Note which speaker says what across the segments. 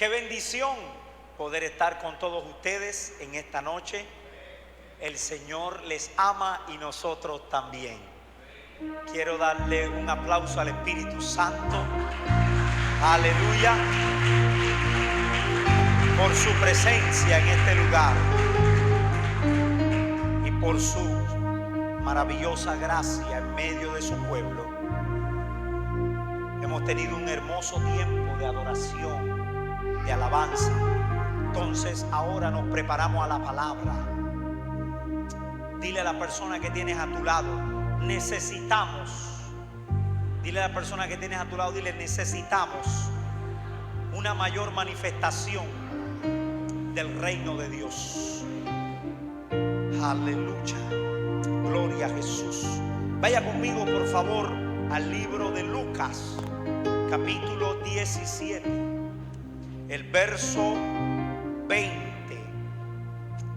Speaker 1: Qué bendición poder estar con todos ustedes en esta noche. El Señor les ama y nosotros también. Quiero darle un aplauso al Espíritu Santo. Aleluya. Por su presencia en este lugar y por su maravillosa gracia en medio de su pueblo. Hemos tenido un hermoso tiempo de adoración, de alabanza. Entonces ahora nos preparamos a la palabra. Dile a la persona que tienes a tu lado, necesitamos. Dile a la persona que tienes a tu lado, dile, necesitamos una mayor manifestación del reino de Dios. Aleluya. Gloria a Jesús. Vaya conmigo, por favor, al libro de Lucas, capítulo 17, el verso 20.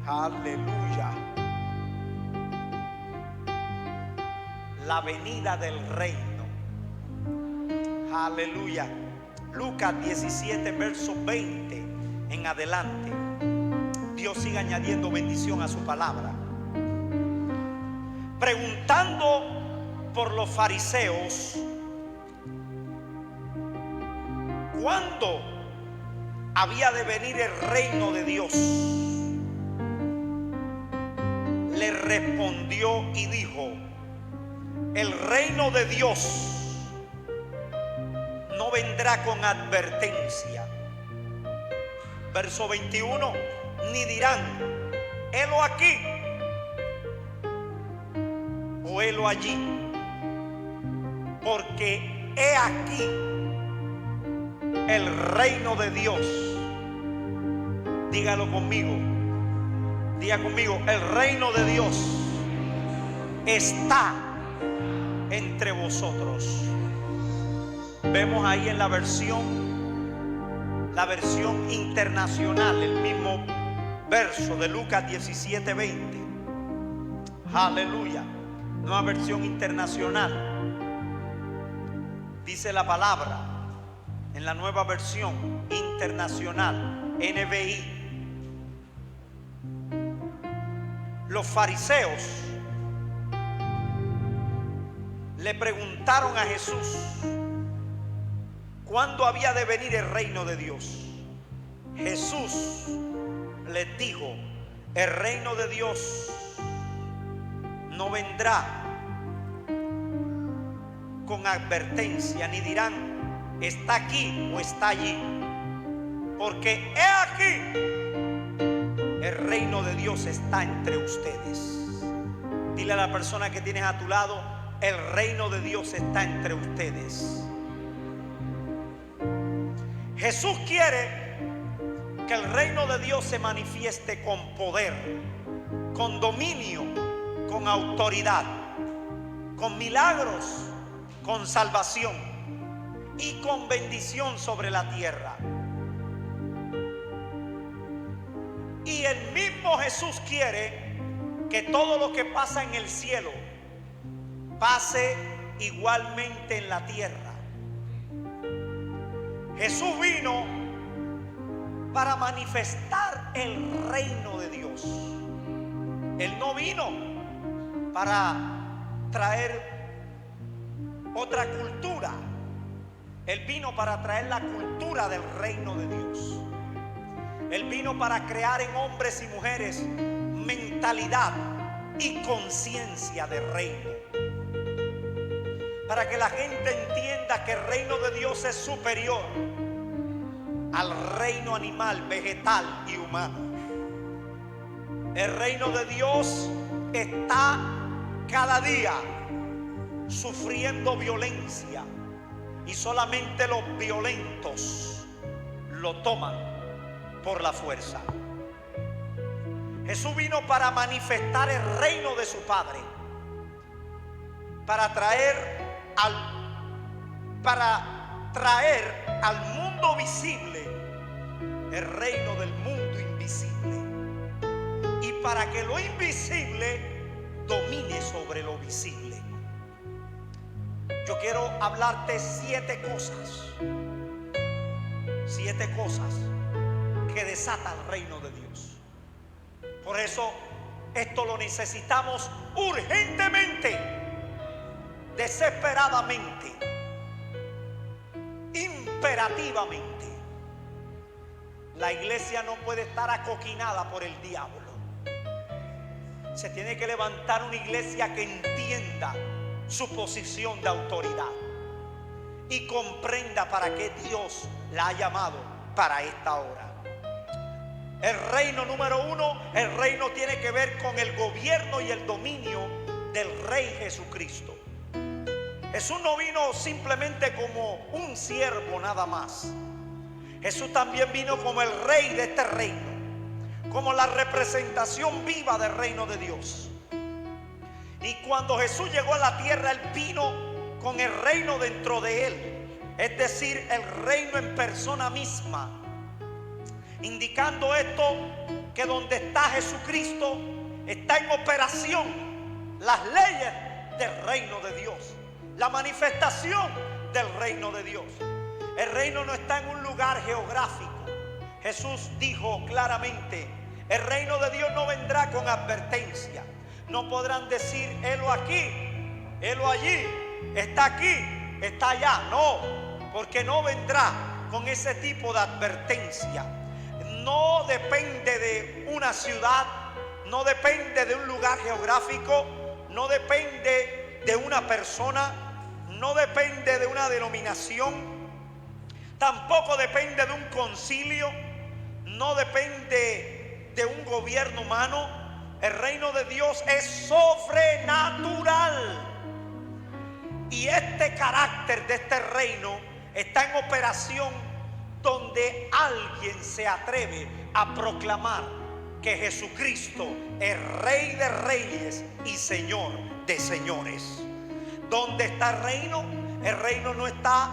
Speaker 1: Aleluya. La venida del reino. Aleluya. Lucas 17, verso 20 en adelante. Dios sigue añadiendo bendición a su palabra. Preguntando por los fariseos, ¿cuándo había de venir el reino de Dios? Le respondió y dijo: el reino de Dios no vendrá con advertencia. Verso 21, ni dirán, helo aquí o helo allí, porque he aquí el reino de Dios. Dígalo conmigo, diga conmigo, el reino de Dios está entre vosotros. Vemos ahí en la versión internacional, el mismo verso de Lucas 17:20. Aleluya. Nueva versión internacional. Dice la palabra en la nueva versión internacional, NBI. Los fariseos le preguntaron a Jesús ¿cuándo había de venir el reino de Dios? Jesús les dijo: el reino de Dios no vendrá con advertencia, ni dirán está aquí o está allí, porque he aquí el reino de Dios está entre ustedes. Dile a la persona que tienes a tu lado: el reino de Dios está entre ustedes. Jesús quiere que el reino de Dios se manifieste con poder, con dominio, con autoridad, con milagros, con salvación y con bendición sobre la tierra. Y el mismo Jesús quiere que todo lo que pasa en el cielo pase igualmente en la tierra. Jesús vino para manifestar el reino de Dios. Él no vino para traer otra cultura. Él vino para traer la cultura del reino de Dios. Él vino para crear en hombres y mujeres mentalidad y conciencia de reino, para que la gente entienda que el reino de Dios es superior al reino animal, vegetal y humano. El reino de Dios está cada día sufriendo violencia, y solamente los violentos lo toman por la fuerza. Jesús vino para manifestar el reino de su Padre, para traer al mundo visible el reino del mundo invisible, y para que lo invisible domine sobre lo visible. Yo quiero hablarte 7 cosas que desata el reino de Dios. Por eso esto lo necesitamos urgentemente, desesperadamente, imperativamente. La iglesia no puede estar acoquinada por el diablo. Se tiene que levantar una iglesia que entienda su posición de autoridad y comprenda para qué Dios la ha llamado para esta hora. El reino número uno, el reino tiene que ver con el gobierno y el dominio del Rey Jesucristo. Jesús no vino simplemente como un siervo nada más. Jesús también vino como el rey de este reino, como la representación viva del reino de Dios. Y cuando Jesús llegó a la tierra, Él vino con el reino dentro de Él, es decir, el reino en persona misma, indicando esto que donde está Jesucristo está en operación las leyes del reino de Dios, la manifestación del reino de Dios. El reino no está en un lugar geográfico. Jesús dijo claramente: el reino de Dios no vendrá con advertencia. No podrán decir: helo aquí, helo allí, está aquí, está allá. No, porque no vendrá con ese tipo de advertencia. No depende de una ciudad, no depende de un lugar geográfico, no depende de una persona, no depende de una denominación, tampoco depende de un concilio, no depende de un gobierno humano. El reino de Dios es sobrenatural. Y este carácter de este reino está en operación donde alguien se atreve a proclamar que Jesucristo es Rey de reyes y Señor de señores. ¿Dónde está el reino? El reino no está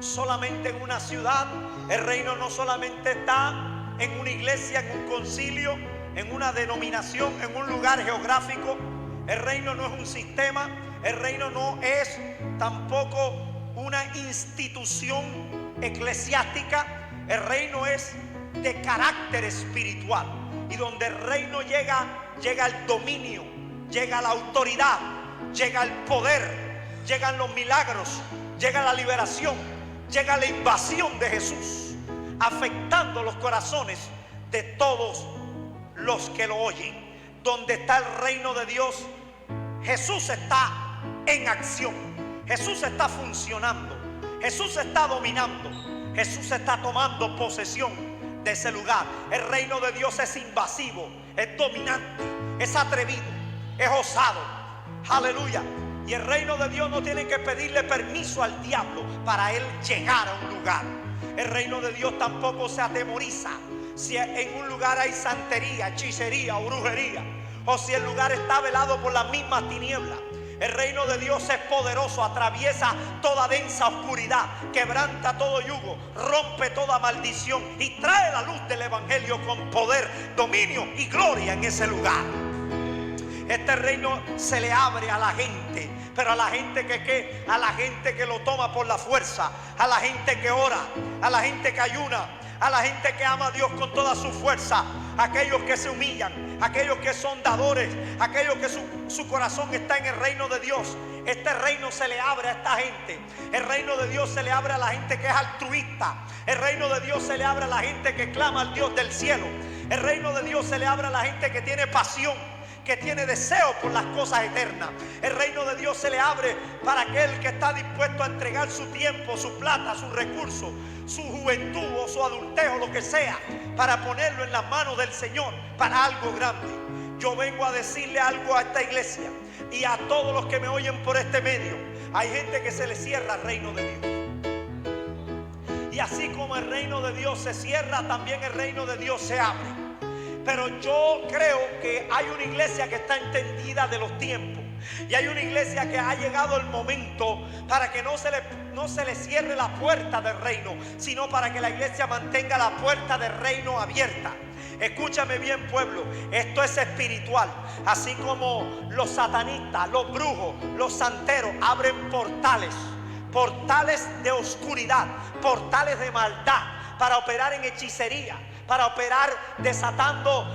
Speaker 1: solamente en una ciudad. El reino no solamente está en una iglesia, en un concilio, en una denominación, en un lugar geográfico. El reino no es un sistema. El reino no es tampoco una institución eclesiástica. El reino es de carácter espiritual. Y donde el reino llega el dominio, llega la autoridad, llega el poder, llegan los milagros, llega la liberación, llega la invasión de Jesús, afectando los corazones de todos los que lo oyen. Donde está el reino de Dios, Jesús está en acción, Jesús está funcionando, Jesús está dominando, Jesús está tomando posesión de ese lugar. El reino de Dios es invasivo, es dominante, es atrevido, es osado. Aleluya. Y el reino de Dios no tiene que pedirle permiso al diablo para él llegar a un lugar. El reino de Dios tampoco se atemoriza si en un lugar hay santería, hechicería o brujería, o si el lugar está velado por las mismas tinieblas. El reino de Dios es poderoso, atraviesa toda densa oscuridad, quebranta todo yugo, rompe toda maldición y trae la luz del evangelio con poder, dominio y gloria en ese lugar. Este reino se le abre a la gente, pero a la gente que a la gente que lo toma por la fuerza, a la gente que ora, a la gente que ayuna, a la gente que ama a Dios con toda su fuerza, aquellos que se humillan, aquellos que son dadores, aquellos que su corazón está en el reino de Dios. Este reino se le abre a esta gente. El reino de Dios se le abre a la gente que es altruista. El reino de Dios se le abre a la gente que clama al Dios del cielo. El reino de Dios se le abre a la gente que tiene pasión, que tiene deseo por las cosas eternas. El reino de Dios se le abre para aquel que está dispuesto a entregar su tiempo, su plata, sus recursos, su juventud o su adultez o lo que sea, para ponerlo en las manos del Señor para algo grande. Yo vengo a decirle algo a esta iglesia y a todos los que me oyen por este medio. Hay gente que se le cierra al reino de Dios. Y así como el reino de Dios se cierra, también el reino de Dios se abre. Pero yo creo que hay una iglesia que está entendida de los tiempos. Y hay una iglesia que ha llegado el momento para que no se le cierre la puerta del reino, sino para que la iglesia mantenga la puerta del reino abierta. Escúchame bien, pueblo, esto es espiritual. Así como los satanistas, los brujos, los santeros abren portales de oscuridad, portales de maldad, para operar en hechicería, para operar desatando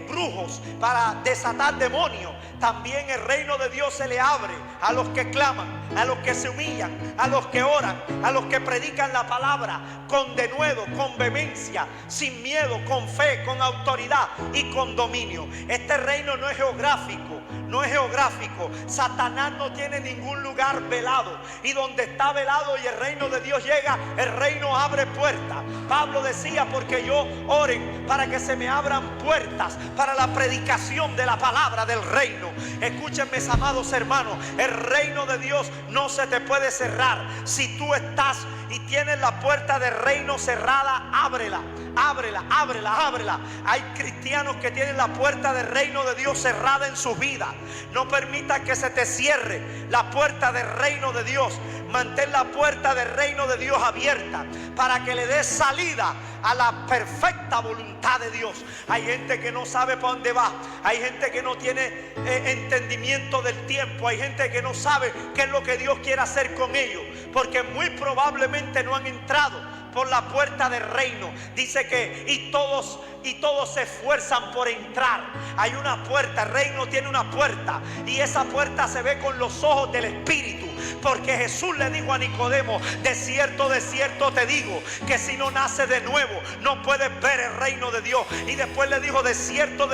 Speaker 1: brujos, para desatar demonios. También el reino de Dios se le abre a los que claman, a los que se humillan, a los que oran, a los que predican la palabra con denuedo, con vehemencia, sin miedo, con fe, con autoridad y con dominio. Este reino no es geográfico, no es geográfico. Satanás no tiene ningún lugar velado, y donde está velado y el reino de Dios llega, el reino abre puertas. Pablo decía: porque yo oren para que se me abran puertas para la predicación de la palabra del reino. Escúchenme, amados hermanos, el reino de Dios no se te puede cerrar. Si tú estás y tienes la puerta del reino cerrada, ábrela, ábrela, ábrela, ábrela. Hay cristianos que tienen la puerta del reino de Dios cerrada en sus vidas. No permita que se te cierre la puerta del reino de Dios. Mantén la puerta del reino de Dios abierta para que le des salida a la perfecta voluntad de Dios. Hay gente que no sabe para dónde va. Hay gente que no tiene entendimiento del tiempo. Hay gente que no sabe qué es lo que Dios quiere hacer con ellos, porque muy probablemente no han entrado por la puerta del reino. Dice que y todos se esfuerzan por entrar. Hay una puerta, el reino tiene una puerta, y esa puerta se ve con los ojos del Espíritu, porque Jesús le dijo a Nicodemo: de cierto te digo, que si no naces de nuevo, no puedes ver el reino de Dios. Y después le dijo: de cierto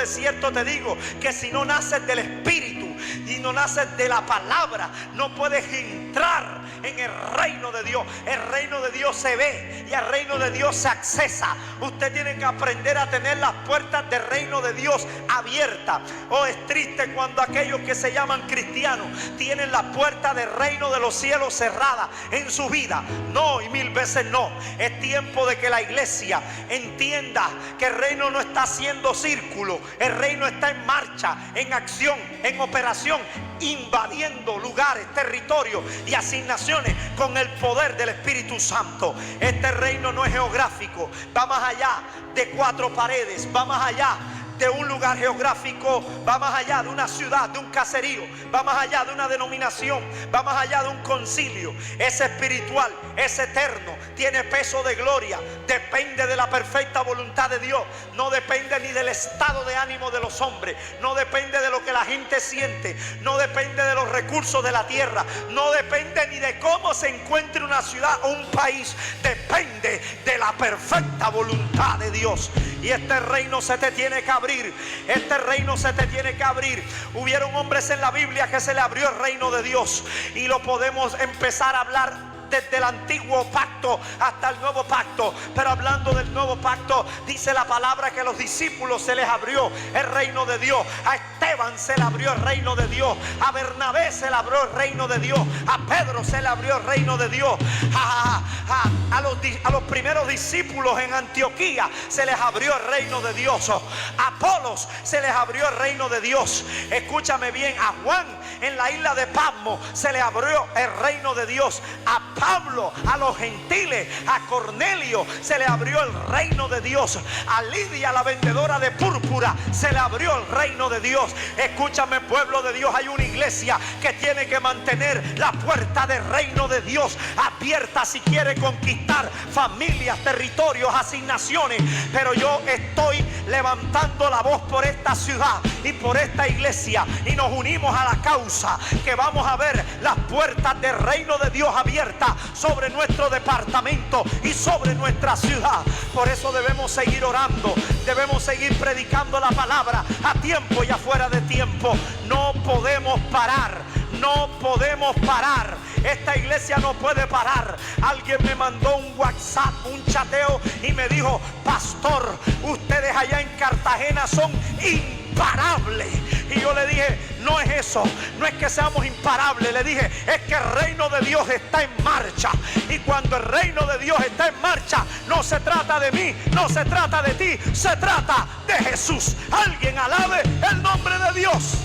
Speaker 1: te digo, que si no naces del Espíritu y no naces de la palabra, no puedes entrar en el reino de Dios. El reino de Dios se ve y al reino de Dios se accesa. Usted tiene que aprender a tener las puertas del reino de Dios abiertas. Oh, es triste cuando aquellos que se llaman cristianos tienen la puerta del reino de los cielos cerrada en su vida. No, y mil veces no. Es tiempo de que la iglesia entienda que el reino no está haciendo círculo. El reino está en marcha, en acción, en operación, invadiendo lugares, territorios y asignaciones con el poder del Espíritu Santo. Este reino no es geográfico, va más allá de cuatro paredes, va más allá de un lugar geográfico, va más allá de una ciudad, de un caserío, va más allá de una denominación, va más allá de un concilio. Es espiritual, es eterno, tiene peso de gloria, depende de la perfecta voluntad de Dios. No depende ni del estado de ánimo de los hombres, no depende de lo que la gente siente, no depende de los recursos de la tierra, no depende ni de cómo se encuentre una ciudad o un país. Depende de la perfecta voluntad de Dios. Y este reino se te tiene que abrir. Este reino se te tiene que abrir. Hubieron hombres en la Biblia que se le abrió el reino de Dios, y lo podemos empezar a hablar desde el antiguo pacto hasta el nuevo pacto. Pero hablando del nuevo pacto, dice la palabra que a los discípulos se les abrió el reino de Dios. A Esteban se le abrió el reino de Dios. A Bernabé se le abrió el reino de Dios. A Pedro se le abrió el reino de Dios. A los primeros discípulos en Antioquía se les abrió el reino de Dios. A Apolos se les abrió el reino de Dios. Escúchame bien, a Juan en la isla de Patmos se le abrió el reino de Dios. A Pablo, a los gentiles, a Cornelio se le abrió el reino de Dios. A Lidia, la vendedora de púrpura, se le abrió el reino de Dios. Escúchame, pueblo de Dios, hay una iglesia que tiene que mantener la puerta del reino de Dios abierta si quiere conquistar familias, territorios, asignaciones. Pero yo estoy levantando la voz por esta ciudad y por esta iglesia, y nos unimos a la causa que vamos a ver las puertas del reino de Dios abiertas sobre nuestro departamento y sobre nuestra ciudad. Por eso debemos seguir orando, debemos seguir predicando la palabra a tiempo y afuera de tiempo. No podemos parar, no podemos parar. Esta iglesia no puede parar. Alguien me mandó un WhatsApp, un chateo, y me dijo: pastor, ustedes allá en Cartagena son imparables. Y yo le dije: no es eso, no es que seamos imparables. Le dije: es que el reino de Dios está en marcha. Y cuando el reino de Dios está en marcha, no se trata de mí, no se trata de ti, se trata de Jesús. Alguien alabe el nombre de Dios.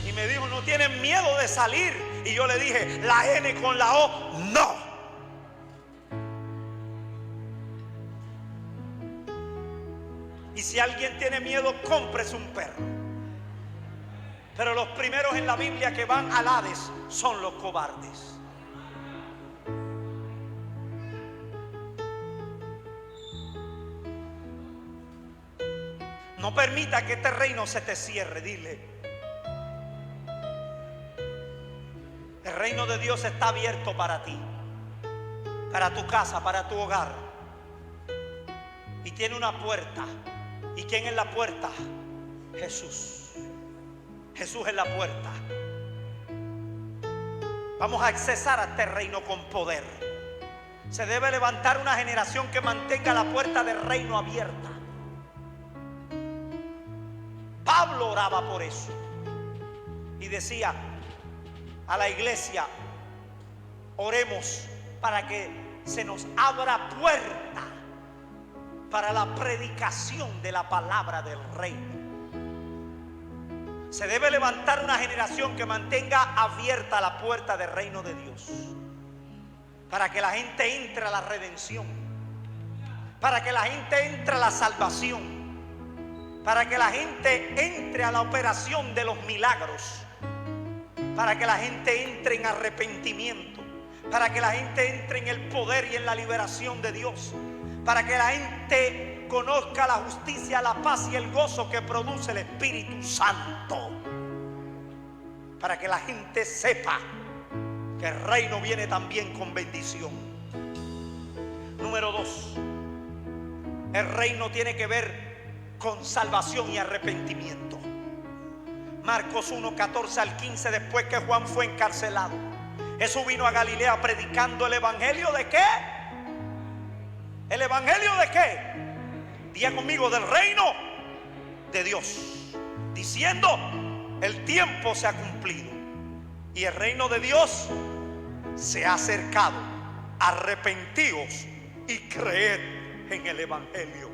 Speaker 1: Y me dijo: ¿no tienen miedo de salir? Y yo le dije: la N con la O, no. Y si alguien tiene miedo, cómprese un perro. Pero los primeros en la Biblia que van al Hades son los cobardes. No permita que este reino se te cierre. Dile: el reino de Dios está abierto para ti, para tu casa, para tu hogar. Y tiene una puerta. ¿Y quién es la puerta? Jesús. Jesús es la puerta. Vamos a accesar a este reino con poder. Se debe levantar una generación que mantenga la puerta del reino abierta. Pablo oraba por eso y decía a la iglesia: oremos para que se nos abra puerta para la predicación de la palabra del reino. Se debe levantar una generación que mantenga abierta la puerta del reino de Dios, para que la gente entre a la redención, para que la gente entre a la salvación, para que la gente entre a la operación de los milagros, para que la gente entre en arrepentimiento, para que la gente entre en el poder y en la liberación de Dios, para que la gente conozca la justicia, la paz y el gozo que produce el Espíritu Santo, para que la gente sepa que el reino viene también con bendición. Número 2, el reino tiene que ver con salvación y arrepentimiento. Marcos 1, 14 al 15, después que Juan fue encarcelado, Jesús vino a Galilea predicando el evangelio ¿de qué? ¿El evangelio de qué? Diga conmigo: del reino de Dios, diciendo: el tiempo se ha cumplido y el reino de Dios se ha acercado. Arrepentíos y creed en el evangelio.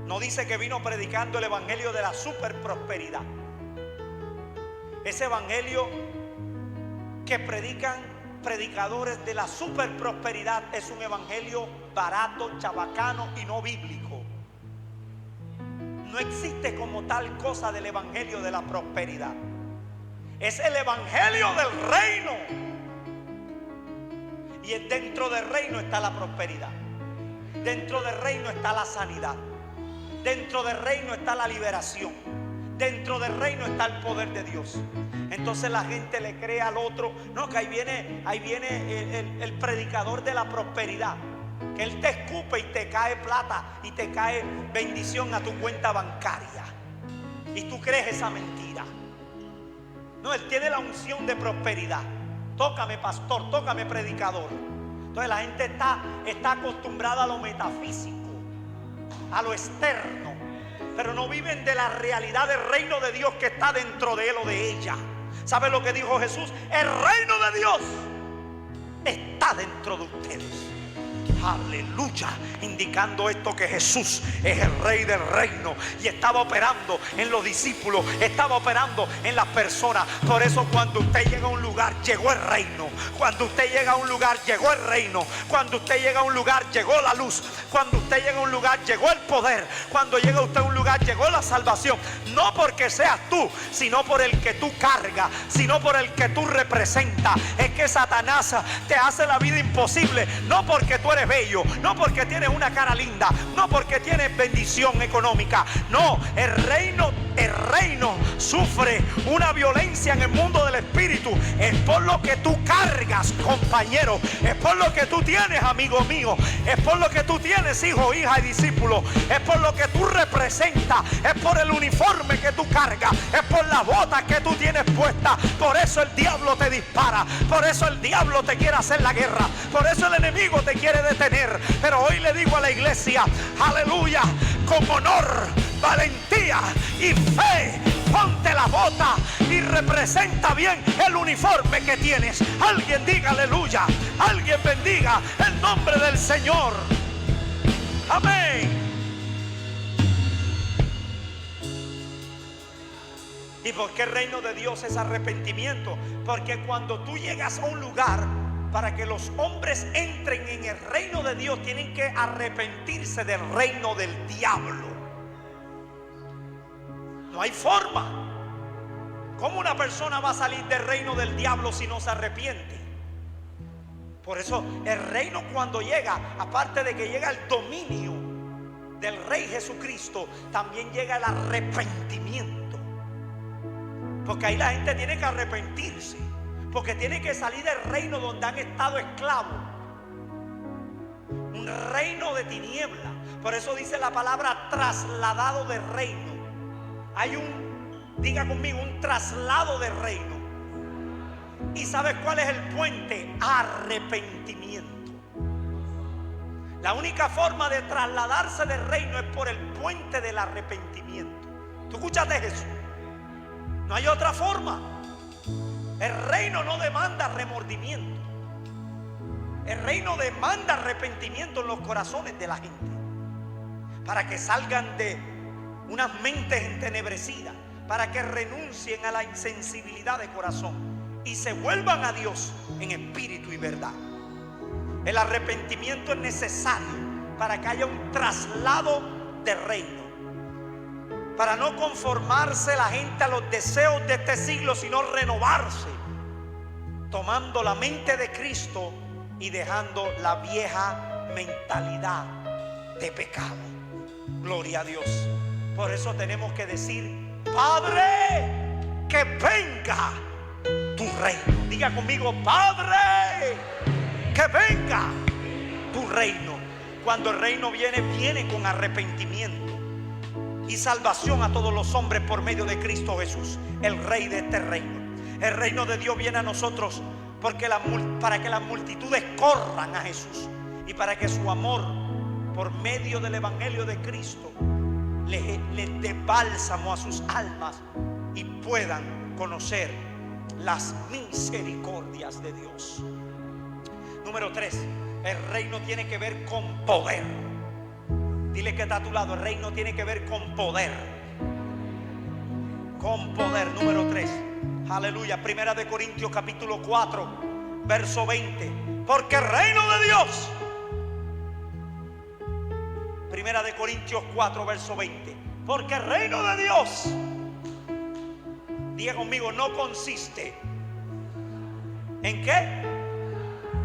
Speaker 1: No dice que vino predicando el evangelio de la super prosperidad. Ese evangelio que predican predicadores de la super prosperidad es un evangelio barato, chabacano y no bíblico. No existe como tal cosa del evangelio de la prosperidad. Es el evangelio del reino. Y dentro del reino está la prosperidad. Dentro del reino está la sanidad. Dentro del reino está la liberación. Dentro del reino está el poder de Dios. Entonces la gente le cree al otro: no, que ahí viene el predicador de la prosperidad, que él te escupe y te cae plata y te cae bendición a tu cuenta bancaria. Y tú crees esa mentira. No, él tiene la unción de prosperidad. Tócame, pastor, tócame, predicador. Entonces la gente está acostumbrada a lo metafísico, a lo externo, pero no viven de la realidad del reino de Dios que está dentro de él o de ella. ¿Sabe lo que dijo Jesús? El reino de Dios está dentro de ustedes. Aleluya, indicando esto que Jesús es el rey del reino y estaba operando en los discípulos, estaba operando en las personas. Por eso cuando usted llega a un lugar, llegó el reino. Cuando usted llega a un lugar, llegó el reino. Cuando usted llega a un lugar, llegó la luz. Cuando usted llega a un lugar, llegó el poder. Cuando llega usted a un lugar, llegó la salvación. No porque seas tú, sino por el que tú cargas, sino por el que tú representas. Es que Satanás te hace la vida imposible, no porque tú eres bello, no porque tienes una cara linda, no porque tienes bendición económica. No, el reino sufre una violencia en el mundo del espíritu. Es por lo que tú cargas, compañero. Es por lo que tú tienes, amigo mío. Es por lo que tú tienes, hijo, hija y discípulo. Es por lo que tú representas. Es por el uniforme que tú cargas. Es por las botas que tú tienes puestas. Por eso el diablo te dispara. Por eso el diablo te quiere hacer la guerra. Por eso el enemigo te quiere detener. Pero hoy le digo a la iglesia: aleluya, con honor, valentía y fe, ponte la bota y representa bien el uniforme que tienes. Alguien diga aleluya, alguien bendiga el nombre del Señor. Amén. ¿Y por qué el reino de Dios es arrepentimiento? Porque cuando tú llegas a un lugar, para que los hombres entren en el reino de Dios, tienen que arrepentirse del reino del diablo. No hay forma. ¿Cómo una persona va a salir del reino del diablo si no se arrepiente? Por eso el reino, cuando llega, aparte de que llega el dominio, del Rey Jesucristo, también llega el arrepentimiento. Porque ahí la gente tiene que arrepentirse, porque tiene que salir del reino donde han estado esclavos, un reino de tiniebla. Por eso dice la palabra trasladado de reino. Hay diga conmigo, un traslado de reino. ¿Y sabes cuál es el puente? Arrepentimiento. La única forma de trasladarse del reino es por el puente del arrepentimiento. ¿Tú escuchaste eso? No hay otra forma. El reino no demanda remordimiento. El reino demanda arrepentimiento en los corazones de la gente, para que salgan de unas mentes entenebrecidas, para que renuncien a la insensibilidad de corazón y se vuelvan a Dios en espíritu y verdad. El arrepentimiento es necesario para que haya un traslado de reino, para no conformarse la gente a los deseos de este siglo, sino renovarse, tomando la mente de Cristo y dejando la vieja mentalidad de pecado. Gloria a Dios. Por eso tenemos que decir: Padre, que venga tu reino. Diga conmigo: Padre, que venga tu reino. Cuando el reino viene, viene con arrepentimiento y salvación a todos los hombres por medio de Cristo Jesús, el Rey de este reino. El reino de Dios viene a nosotros para que las multitudes corran a Jesús, y para que su amor por medio del evangelio de Cristo les dé bálsamo a sus almas y puedan conocer las misericordias de Dios. Número 3, el reino tiene que ver con poder. Dile que está a tu lado: el reino tiene que ver con poder. Con poder. Número 3, aleluya. Primera de Corintios capítulo 4 verso 20. Porque el reino de Dios, Primera de Corintios 4 verso 20, porque el reino de Dios, diga conmigo, no consiste ¿en qué?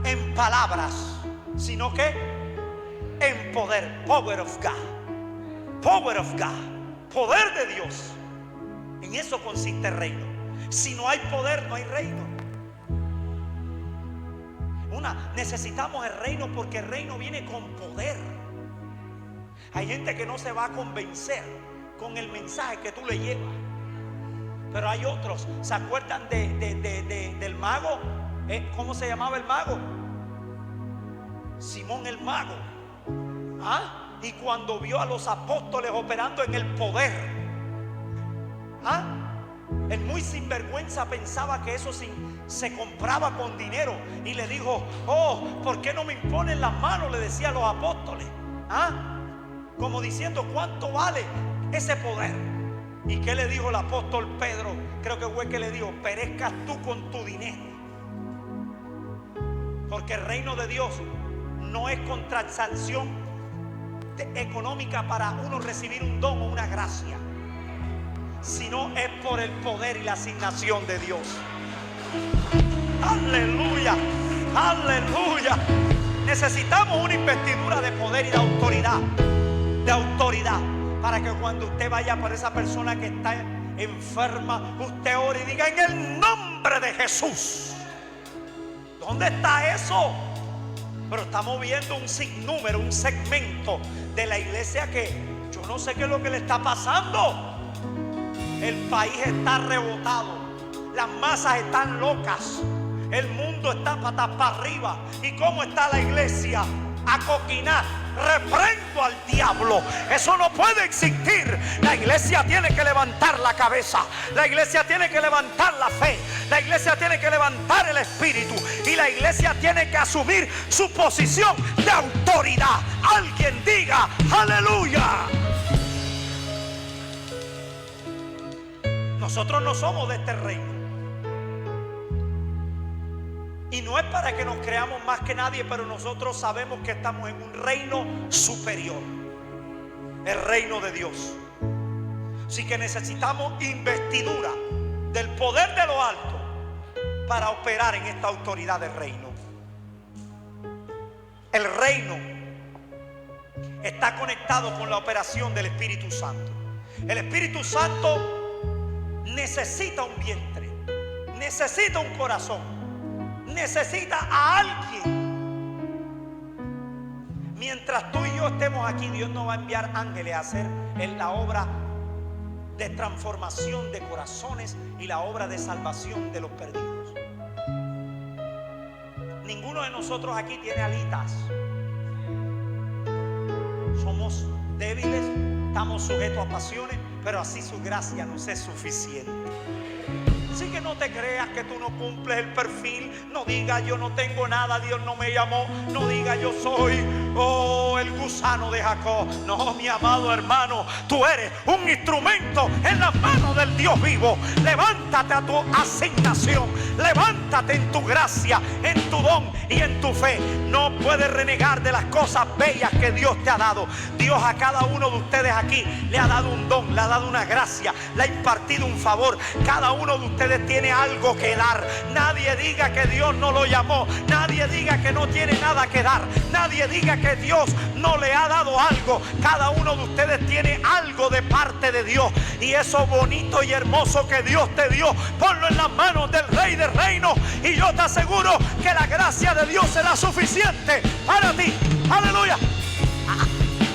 Speaker 1: En palabras, sino que en poder. Power of God. Power of God. Poder de Dios. En eso consiste el reino. Si no hay poder, no hay reino. Necesitamos el reino porque el reino viene con poder. Hay gente que no se va a convencer con el mensaje que tú le llevas, pero hay otros. ¿Se acuerdan del mago? ¿Cómo se llamaba el mago? Simón el mago. Y cuando vio a los apóstoles operando en el poder, el muy sinvergüenza pensaba que eso se compraba con dinero, y le dijo: ¿por qué no me imponen las manos? Le decía a los apóstoles, como diciendo: ¿cuánto vale ese poder? ¿Y qué le dijo el apóstol Pedro? Creo que fue que le dijo: perezcas tú con tu dinero. Porque el reino de Dios no es con transacción económica para uno recibir un don o una gracia, sino es por el poder y la asignación de Dios. Aleluya, aleluya. Necesitamos una investidura de poder y de autoridad, para que cuando usted vaya por esa persona que está enferma, usted ore y diga: en el nombre de Jesús. ¿Dónde está eso? Pero estamos viendo un sinnúmero, un segmento de la iglesia que yo no sé qué es lo que le está pasando. El país está rebotado, las masas están locas, el mundo está patas para arriba. ¿Y cómo está la iglesia? A coquinar. Reprendo al diablo. Eso no puede existir. La iglesia tiene que levantar la cabeza. La iglesia tiene que levantar la fe. La iglesia tiene que levantar el espíritu. Y la iglesia tiene que asumir su posición de autoridad. Alguien diga: aleluya. Nosotros no somos de este reino. Y no es para que nos creamos más que nadie, pero nosotros sabemos que estamos en un reino superior, el reino de Dios. Así que necesitamos investidura del poder de lo alto para operar en esta autoridad del reino. El está conectado con la operación del Espíritu Santo. El Espíritu Santo necesita un vientre, necesita un corazón, necesita a alguien. Mientras tú y yo estemos aquí, Dios no va a enviar ángeles a hacer la obra de transformación de corazones y la obra de salvación de los perdidos. Ninguno de nosotros aquí tiene alitas. Somos débiles, estamos sujetos a pasiones, pero así su gracia nos es suficiente. Así que no te creas que tú no cumples el perfil. No digas yo no tengo nada, Dios no me llamó. No digas yo soy el gusano de Jacob. No, mi amado hermano, tú eres un instrumento en las manos del Dios vivo. Levántate a tu asignación, levántate en tu gracia, en tu don y en tu fe. No puedes renegar de las cosas bellas que Dios te ha dado. Dios a cada uno de ustedes aquí le ha dado un don, le ha dado una gracia, le ha impartido un favor. Cada uno de ustedes tiene algo que dar. Nadie diga que Dios no lo llamó. Nadie diga que no tiene nada que dar. Nadie diga que Dios no le ha dado algo. Cada uno de ustedes tiene algo de parte de Dios. Y eso bonito y hermoso que Dios te dio, ponlo en las manos del Rey del Reino. Y yo te aseguro que la gracia de Dios será suficiente para ti. Aleluya.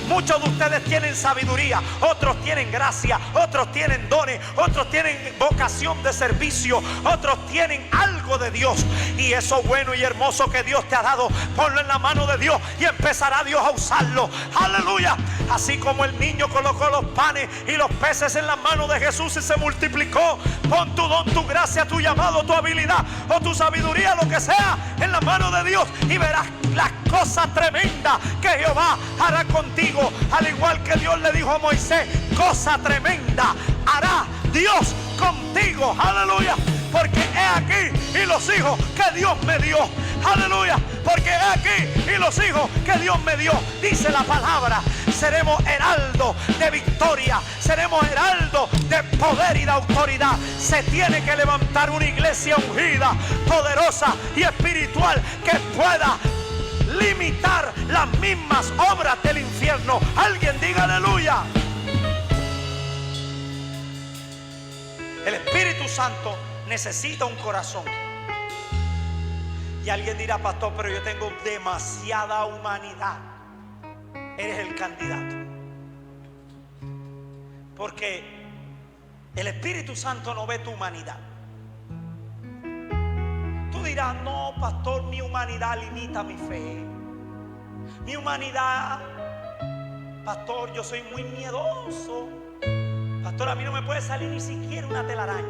Speaker 1: Muchos de ustedes tienen sabiduría, otros tienen gracia, otros tienen dones, otros tienen vocación de servicio, otros tienen algo de Dios. Y eso bueno y hermoso que Dios te ha dado, ponlo en la mano de Dios y empezará Dios a usarlo. Aleluya. Así como el niño colocó los panes y los peces en las manos de Jesús y se multiplicó, pon tu don, tu gracia, tu llamado, tu habilidad o tu sabiduría, lo que sea, en la mano de Dios y verás las cosas tremendas que Jehová hará contigo. Al igual que Dios le dijo a Moisés, cosa tremenda hará Dios contigo. Aleluya. Porque he aquí y los hijos que Dios me dio. Aleluya. Porque he aquí y los hijos que Dios me dio. Dice la palabra, seremos heraldo de victoria, seremos heraldo de poder y de autoridad. Se tiene que levantar una iglesia ungida, poderosa y espiritual que pueda limitar las mismas obras del infierno. Alguien diga aleluya. El Espíritu Santo necesita un corazón. Y alguien dirá, pastor, pero yo tengo demasiada humanidad. Eres el candidato. Porque el Espíritu Santo no ve tu humanidad. Tú dirás, no, pastor, mi humanidad limita mi fe. Mi humanidad, pastor, yo soy muy miedoso. Pastor, a mí no me puede salir ni siquiera una telaraña,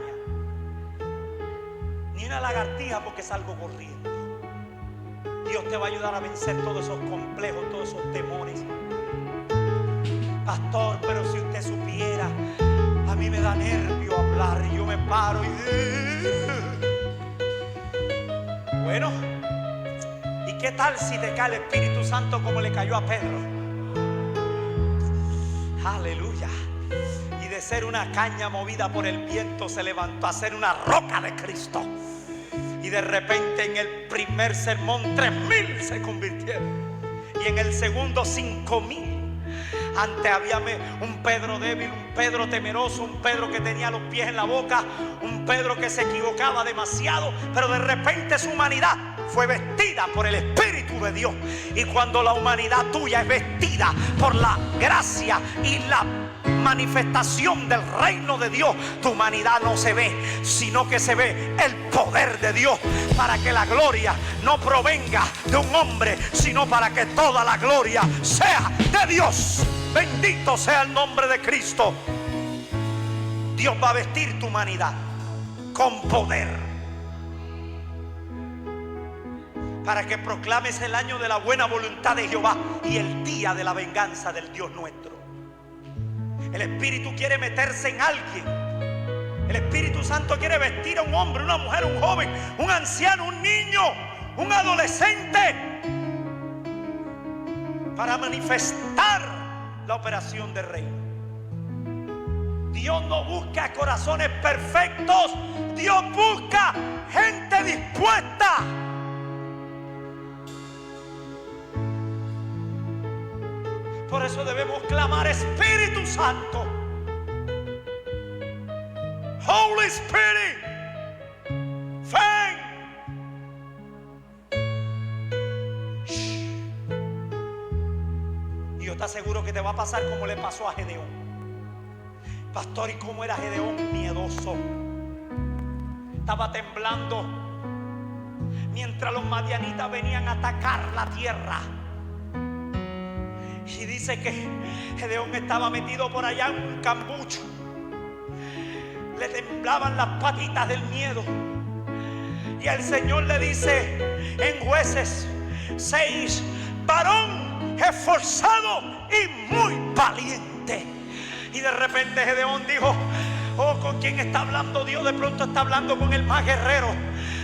Speaker 1: ni una lagartija, porque salgo corriendo. Dios te va a ayudar a vencer todos esos complejos, todos esos temores. Pastor, pero si usted supiera, a mí me da nervio hablar y yo me paro y... Bueno, ¿y qué tal si te cae el Espíritu Santo como le cayó a Pedro? Aleluya. Y de ser una caña movida por el viento se levantó a ser una roca de Cristo. Y de repente en el primer sermón 3,000 se convirtieron. Y en el segundo 5,000. Antes había un Pedro débil, un Pedro temeroso, un Pedro que tenía los pies en la boca, un Pedro que se equivocaba demasiado, pero de repente su humanidad fue vestida por el Espíritu de Dios. Y cuando la humanidad tuya es vestida por la gracia y la manifestación del reino de Dios, tu humanidad no se ve, sino que se ve el poder de Dios, para que la gloria no provenga de un hombre, sino para que toda la gloria sea de Dios. Bendito sea el nombre de Cristo. Dios va a vestir tu humanidad con poder, para que proclames el año de la buena voluntad de Jehová y el día de la venganza del Dios nuestro. El Espíritu quiere meterse en alguien. El Espíritu Santo quiere vestir a un hombre, una mujer, un joven, un anciano, un niño, un adolescente, para manifestar la operación del reino. Dios no busca corazones perfectos. Dios busca gente dispuesta. Por eso debemos clamar: Espíritu Santo, Holy Spirit, ven. Y yo te aseguro que te va a pasar como le pasó a Gedeón. Pastor, ¿y cómo era Gedeón? Miedoso. Estaba temblando mientras los madianitas venían a atacar la tierra. Y dice que Gedeón estaba metido por allá en un cambucho. Le temblaban las patitas del miedo. Y el Señor le dice en Jueces 6: varón esforzado y muy valiente. Y de repente Gedeón dijo: oh, ¿con quién está hablando Dios? De pronto está hablando con el más guerrero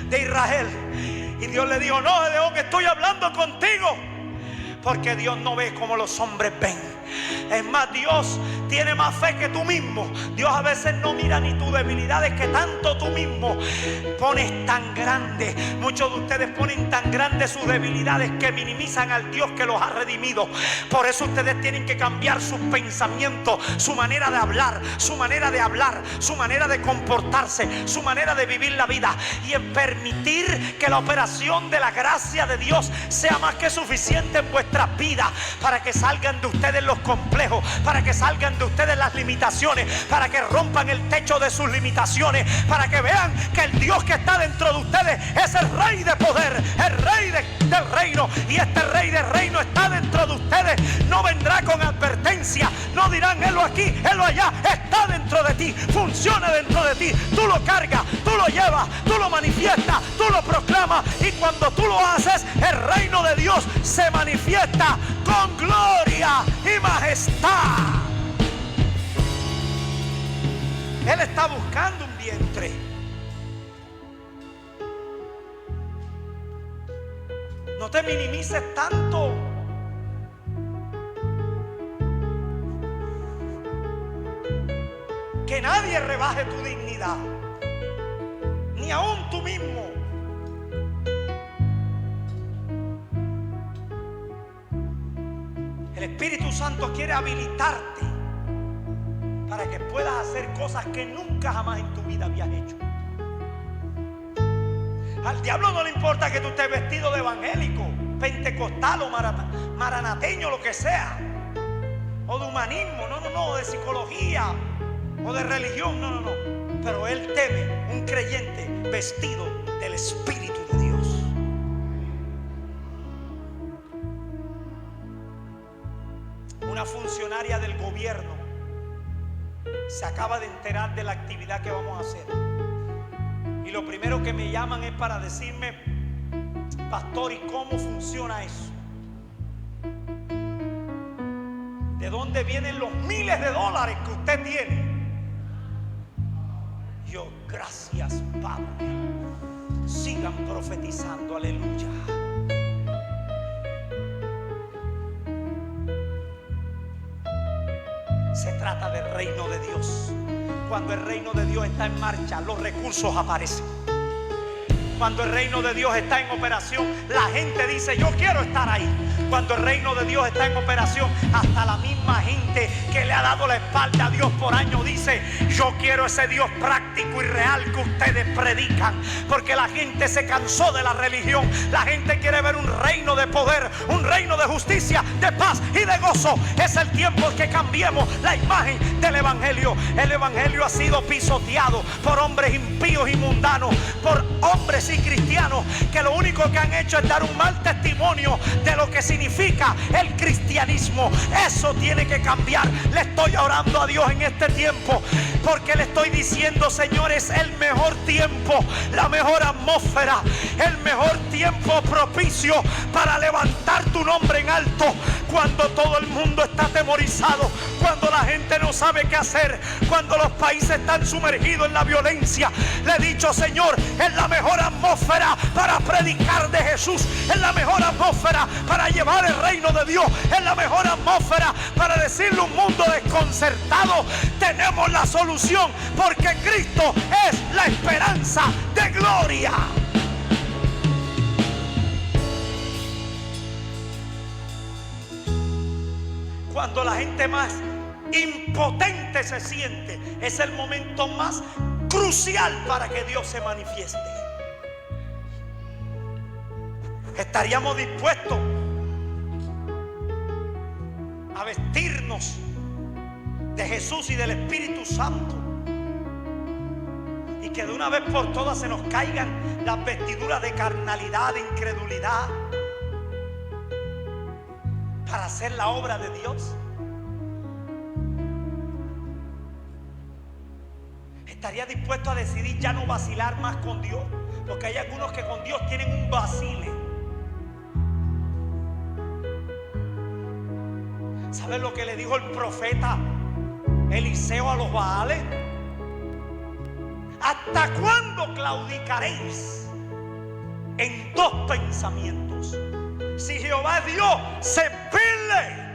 Speaker 1: de Israel. Y Dios le dijo: no, Gedeón, estoy hablando contigo. Porque Dios no ve como los hombres ven. Es más, Dios tiene más fe que tú mismo. Dios a veces no mira ni tus debilidades, que tanto tú mismo pones tan grande. Muchos de ustedes ponen tan grandes sus debilidades que minimizan al Dios que los ha redimido. Por eso ustedes tienen que cambiar sus pensamientos, su manera de hablar, su manera de comportarse, su manera de vivir la vida, y en permitir que la operación de la gracia de Dios sea más que suficiente en vuestras vidas, para que salgan de ustedes los complejos, para que salgan de ustedes las limitaciones, para que rompan el techo de sus limitaciones, para que vean que el Dios que está dentro de ustedes es el Rey de poder, el Rey del reino. Y este Rey del reino está dentro de ustedes. No vendrá con advertencia, no dirán: helo aquí, helo allá. Está dentro de ti, funciona dentro de ti. Tú lo cargas, tú lo llevas, tú lo manifiestas, tú lo proclamas. Y cuando tú lo haces, el reino de Dios se manifiesta con gloria y majestad. Él está buscando un vientre. No te minimices tanto. Que nadie rebaje tu dignidad, ni aún tú mismo. El Espíritu Santo quiere habilitarte para que puedas hacer cosas que nunca jamás en tu vida habías hecho. Al diablo no le importa que tú estés vestido de evangélico, pentecostal o maranateño, lo que sea, o de humanismo, no, de psicología o de religión, no. Pero él teme un creyente vestido del Espíritu de Dios. Una funcionaria del gobierno se acaba de enterar de la actividad que vamos a hacer. Y lo primero que me llaman es para decirme: pastor, ¿y cómo funciona eso? ¿De dónde vienen los miles de dólares que usted tiene? Yo: gracias, Padre. Sigan profetizando, aleluya. Se trata del reino de Dios. Cuando el reino de Dios está en marcha, los recursos aparecen. Cuando el reino de Dios está en operación, la gente dice: yo quiero estar ahí. Cuando el reino de Dios está en operación, hasta la misma gente que le ha dado la espalda a Dios por años dice: yo quiero ese Dios práctico y real que ustedes predican. Porque la gente se cansó de la religión. La gente quiere ver un reino de poder, un reino de justicia, de paz y de gozo. Es el tiempo que cambiemos la imagen del evangelio. El evangelio ha sido pisoteado por hombres impíos y mundanos, por hombres y cristianos que lo único que han hecho es dar un mal testimonio de lo que significa el cristianismo. Eso tiene que cambiar. Le estoy orando a Dios en este tiempo, porque le estoy diciendo: Señor, es el mejor tiempo, la mejor atmósfera, el mejor tiempo propicio para levantar tu nombre en alto. Cuando todo el mundo está atemorizado, cuando la gente no sabe qué hacer, cuando los países están sumergidos en la violencia, le he dicho: Señor, es la mejor atmósfera para predicar de Jesús, es la mejor atmósfera para llevar el reino de Dios, es la mejor atmósfera para decirle a un mundo desconcertado: tenemos la solución, porque Cristo es la esperanza de gloria. Cuando la gente más impotente se siente, es el momento más crucial para que Dios se manifieste. ¿Estaríamos dispuestos a vestirnos de Jesús y del Espíritu Santo, y que de una vez por todas se nos caigan las vestiduras de carnalidad, de incredulidad, para hacer la obra de Dios? ¿Estaría dispuesto a decidir ya no vacilar más con Dios? Porque hay algunos que con Dios tienen un vacile. ¿Sabes lo que le dijo el profeta Eliseo a los Baales? ¿Hasta cuándo claudicaréis en dos pensamientos? Si Jehová es Dios, servidle.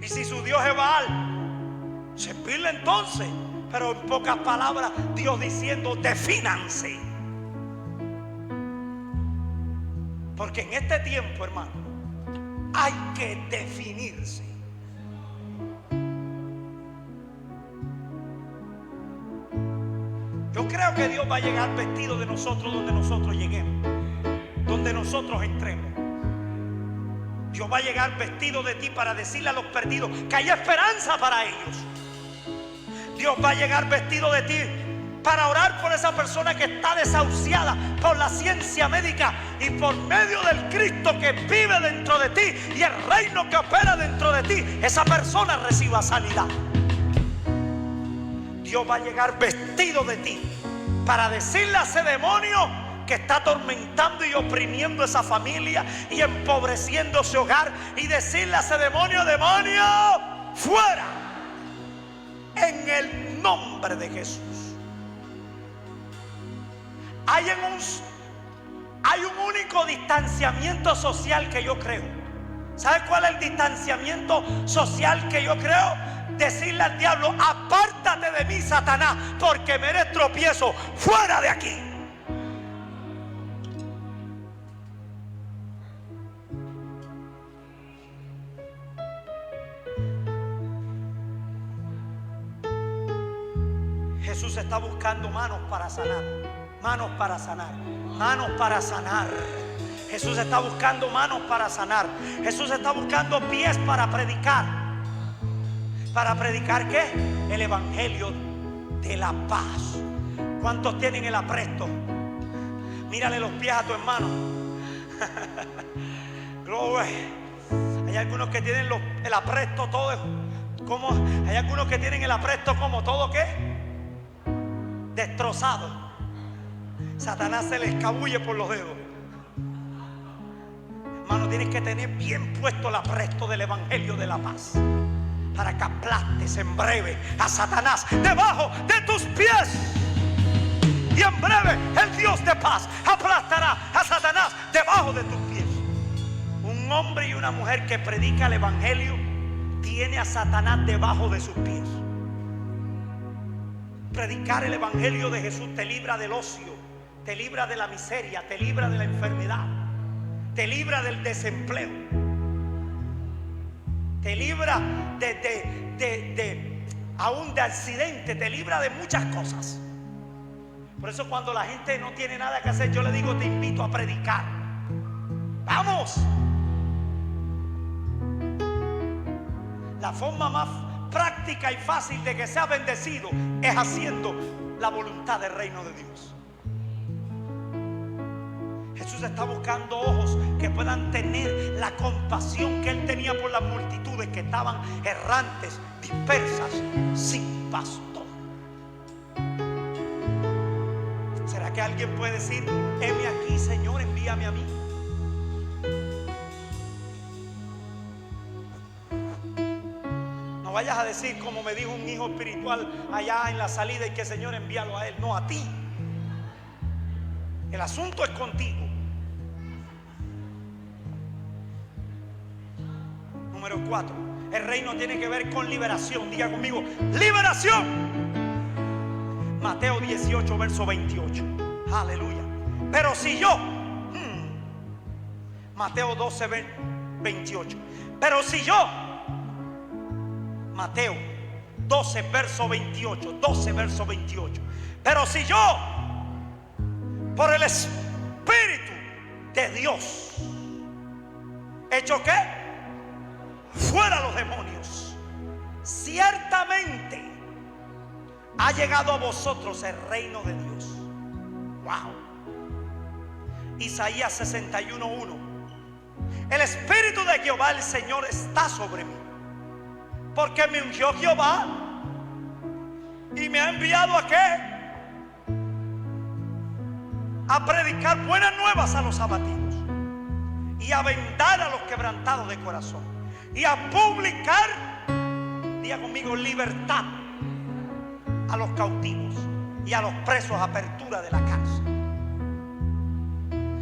Speaker 1: Y si su Dios es Baal, servidle entonces. Pero en pocas palabras, Dios diciendo: defínanse. Porque en este tiempo, hermano, hay que definirse. Yo creo que Dios va a llegar vestido de nosotros donde nosotros lleguemos, donde nosotros entremos. Dios va a llegar vestido de ti para decirle a los perdidos que hay esperanza para ellos. Dios va a llegar vestido de ti para orar por esa persona que está desahuciada por la ciencia médica, y por medio del Cristo que vive dentro de ti y el reino que opera dentro de ti, esa persona reciba sanidad. Dios va a llegar vestido de ti para decirle a ese demonio que está atormentando y oprimiendo esa familia y empobreciendo ese hogar, y decirle a ese demonio: demonio, fuera, en el nombre de Jesús. Hay un único distanciamiento social que yo creo. ¿Sabes cuál es el distanciamiento social que yo creo? Decirle al diablo: apártate de mí, Satanás, porque me eres tropiezo, fuera de aquí. Jesús está buscando manos para sanar, manos para sanar, manos para sanar. Jesús está buscando manos para sanar. Jesús está buscando pies para predicar. ¿Para predicar qué? El evangelio de la paz. ¿Cuántos tienen el apresto? Mírale los pies a tu hermano. Gloria. Hay algunos que tienen el apresto todo. ¿Cómo? Hay algunos que tienen el apresto como todo ¿qué? Destrozado. Satanás se le escabulle por los dedos. Hermano, tienes que tener bien puesto el apresto del evangelio de la paz, para que aplastes en breve a Satanás debajo de tus pies. Y en breve el Dios de paz aplastará a Satanás debajo de tus pies. Un hombre y una mujer que predica el evangelio tiene a Satanás debajo de sus pies. Predicar el evangelio de Jesús te libra del ocio, te libra de la miseria, te libra de la enfermedad, te libra del desempleo, te libra aún de accidente, te libra de muchas cosas. Por eso cuando la gente no tiene nada que hacer, yo le digo: te invito a predicar. ¡Vamos! La forma más práctica y fácil de que sea bendecido es haciendo la voluntad del reino de Dios. Jesús está buscando ojos que puedan tener la compasión que Él tenía por las multitudes que estaban errantes, dispersas, sin pastor. ¿Será que alguien puede decir: heme aquí, Señor, envíame a mí? No vayas a decir como me dijo un hijo espiritual allá en la salida, y que Señor, envíalo a él. No, a ti. El asunto es contigo. Número 4, el reino tiene que ver con liberación. Diga conmigo: liberación. Mateo 18, verso 28. Aleluya. Pero si yo, Mateo 12, 28. Pero si yo, Mateo 12, verso 28, 12, verso 28. Pero si yo, por el Espíritu de Dios, ¿hecho qué? Fuera los demonios, ciertamente ha llegado a vosotros el reino de Dios. Wow. Isaías 61:1. El Espíritu de Jehová el Señor está sobre mí, porque me ungió Jehová y me ha enviado ¿a qué? A predicar buenas nuevas a los abatidos, y a vendar a los quebrantados de corazón, y a publicar, diga conmigo, libertad a los cautivos, y a los presos apertura de la cárcel.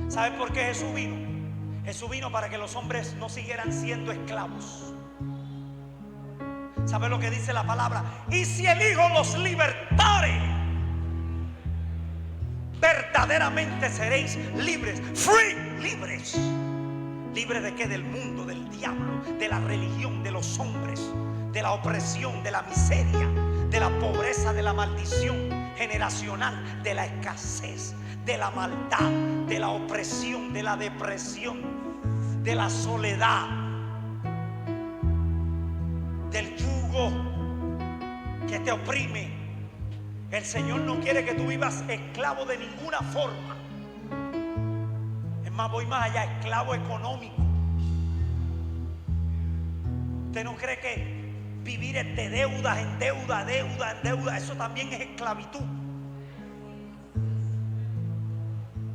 Speaker 1: ¿Sabe por qué Jesús vino? Jesús vino para que los hombres no siguieran siendo esclavos. ¿Sabe lo que dice la palabra? Y si el Hijo los libertare, verdaderamente seréis libres. Free, libres. ¿Libres de qué? Del mundo, del diablo, de la religión, de los hombres, de la opresión, de la miseria, de la pobreza, de la maldición generacional, de la escasez, de la maldad, de la opresión, de la depresión, de la soledad, del yugo que te oprime. El Señor no quiere que tú vivas esclavo de ninguna forma. Es más, voy más allá, esclavo económico. ¿Usted no cree que vivir de deudas en deuda, deuda en deuda, eso también es esclavitud?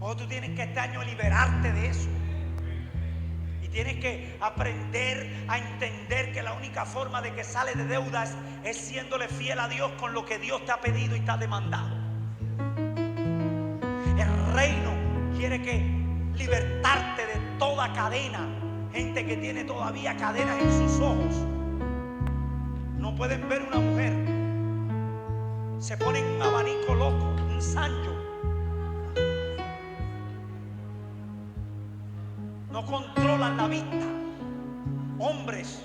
Speaker 1: O tú tienes que este año liberarte de eso. Y tienes que aprender a entender que la única forma de que sales de deudas es siéndole fiel a Dios con lo que Dios te ha pedido y te ha demandado. El reino quiere que libertarte de toda cadena. Gente que tiene todavía cadenas en sus ojos. No pueden ver una mujer. Se ponen un abanico loco, un Sancho. No controlan la vista. Hombres.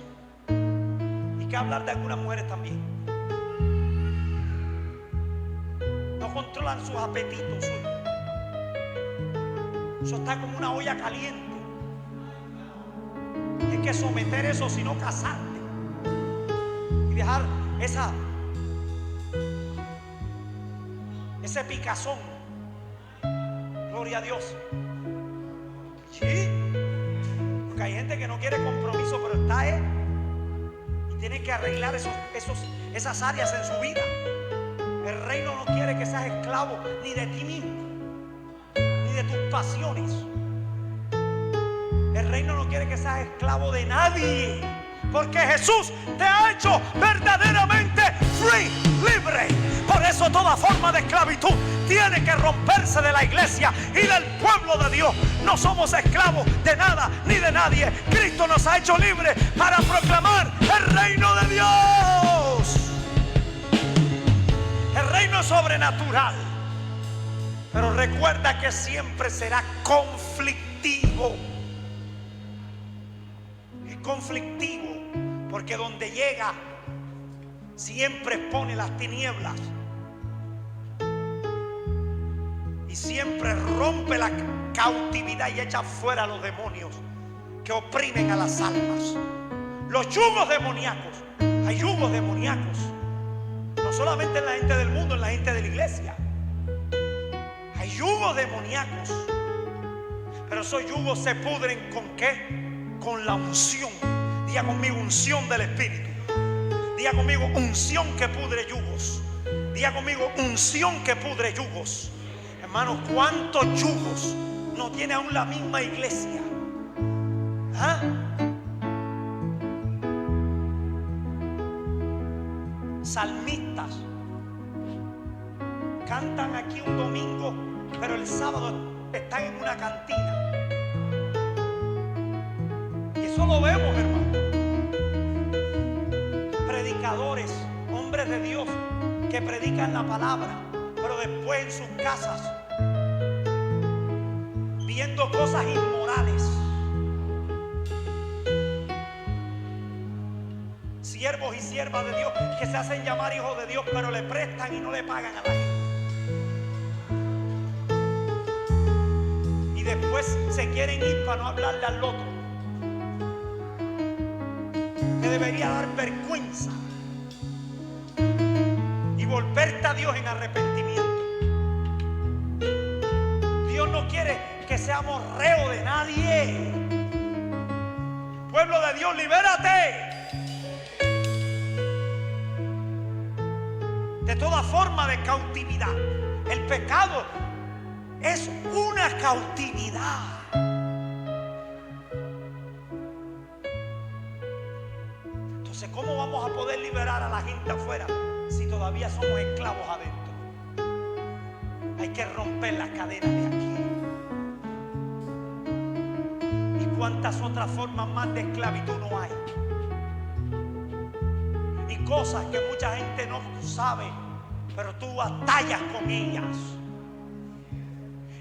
Speaker 1: Y que hablar de algunas mujeres también. No controlan sus apetitos. Eso está como una olla caliente. Y hay que someter eso, si no casarte. Y dejar ese picazón. Gloria a Dios. Sí. Porque hay gente que no quiere compromiso, pero está y tiene que arreglar esas áreas en su vida. El reino no quiere que seas esclavo ni de ti mismo, ni de tus pasiones. El reino no quiere que seas esclavo de nadie, porque Jesús te ha hecho verdaderamente free, libre. Por eso toda forma de esclavitud tiene que romperse de la iglesia y del pueblo de Dios. No somos esclavos de nada ni de nadie. Cristo nos ha hecho libres para proclamar el reino de Dios. El reino sobrenatural. Pero recuerda que siempre será conflictivo. Es conflictivo porque donde llega siempre expone las tinieblas. Y siempre rompe la cautividad y echa fuera a los demonios que oprimen a las almas. Los yugos demoníacos. Hay yugos demoníacos. No solamente en la gente del mundo, en la gente de la iglesia. Hay yugos demoníacos. Pero esos yugos se pudren ¿con qué? Con la unción. Diga conmigo, unción del Espíritu. Diga conmigo, unción que pudre yugos. Diga conmigo, unción que pudre yugos. Hermanos, ¿cuántos yugos no tiene aún la misma iglesia? ¿Ah? Salmistas cantan aquí un domingo, pero el sábado están en una cantina. Y eso lo vemos, hermano. Predicadores, hombres de Dios que predican la palabra, pero después en sus casas viendo cosas inmorales. siervos y siervas de Dios que se hacen llamar hijos de Dios, pero le prestan y no le pagan a la gente. Y después se quieren ir para no hablarle al otro. Te debería dar vergüenza y volverte a Dios en arrepentimiento. Dios no quiere que seamos reos de nadie. Pueblo de Dios, libérate de toda forma de cautividad. El pecado es una cautividad. Entonces, ¿cómo vamos a poder liberar a la gente afuera si todavía somos esclavos adentro? Hay que romper las cadenas de aquí. ¿Y cuántas otras formas más de esclavitud no hay? Y cosas que mucha gente no sabe, pero tú batallas con ellas.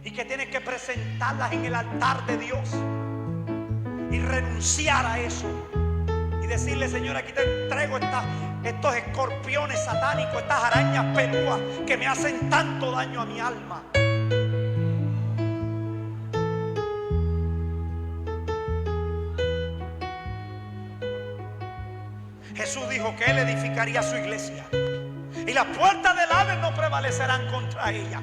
Speaker 1: Y que tienes que presentarlas en el altar de Dios y renunciar a eso. Y decirle: Señor, aquí te entrego estos escorpiones satánicos, estas arañas pelúas que me hacen tanto daño a mi alma. Jesús dijo que Él edificaría su iglesia y las puertas del Hades no prevalecerán contra ella.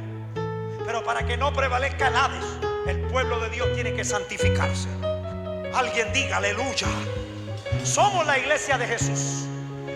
Speaker 1: Pero para que no prevalezca el Hades, el pueblo de Dios tiene que santificarse. Alguien diga aleluya. Somos la iglesia de Jesús,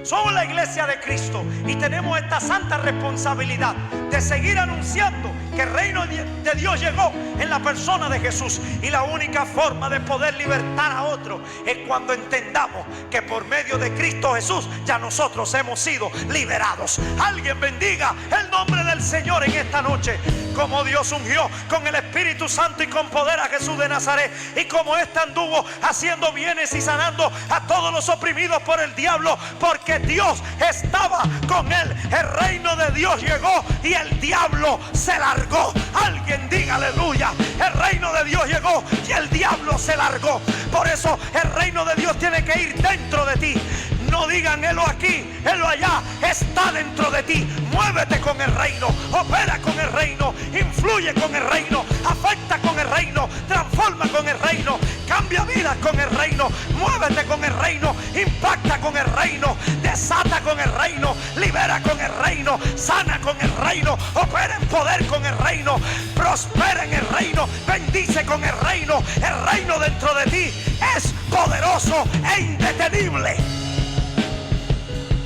Speaker 1: somos la iglesia de Cristo, y tenemos esta santa responsabilidad de seguir anunciando que el reino de Dios llegó en la persona de Jesús. Y la única forma de poder libertar a otro es cuando entendamos que por medio de Cristo Jesús ya nosotros hemos sido liberados. Alguien bendiga el nombre del Señor en esta noche. Como Dios ungió con el Espíritu Santo y con poder a Jesús de Nazaret, y como éste anduvo haciendo bienes y sanando a todos los oprimidos por el diablo, porque Dios estaba con él. El reino de Dios llegó y el diablo se largó. Alguien diga aleluya. El reino de Dios llegó y el diablo se largó. Por eso el reino de Dios tiene que ir dentro de ti. No digan helo aquí, helo allá. Está dentro de ti. Muévete con el reino, opera con el reino, influye con el reino, afecta con el reino, transforma con el reino, cambia vidas con el reino, muévete con el reino, impacta con el reino, desata con el reino, libera con el reino, sana con el reino, opera en poder con el reino, prospera en el reino, bendice con el reino. El reino dentro de ti es poderoso e indetenible.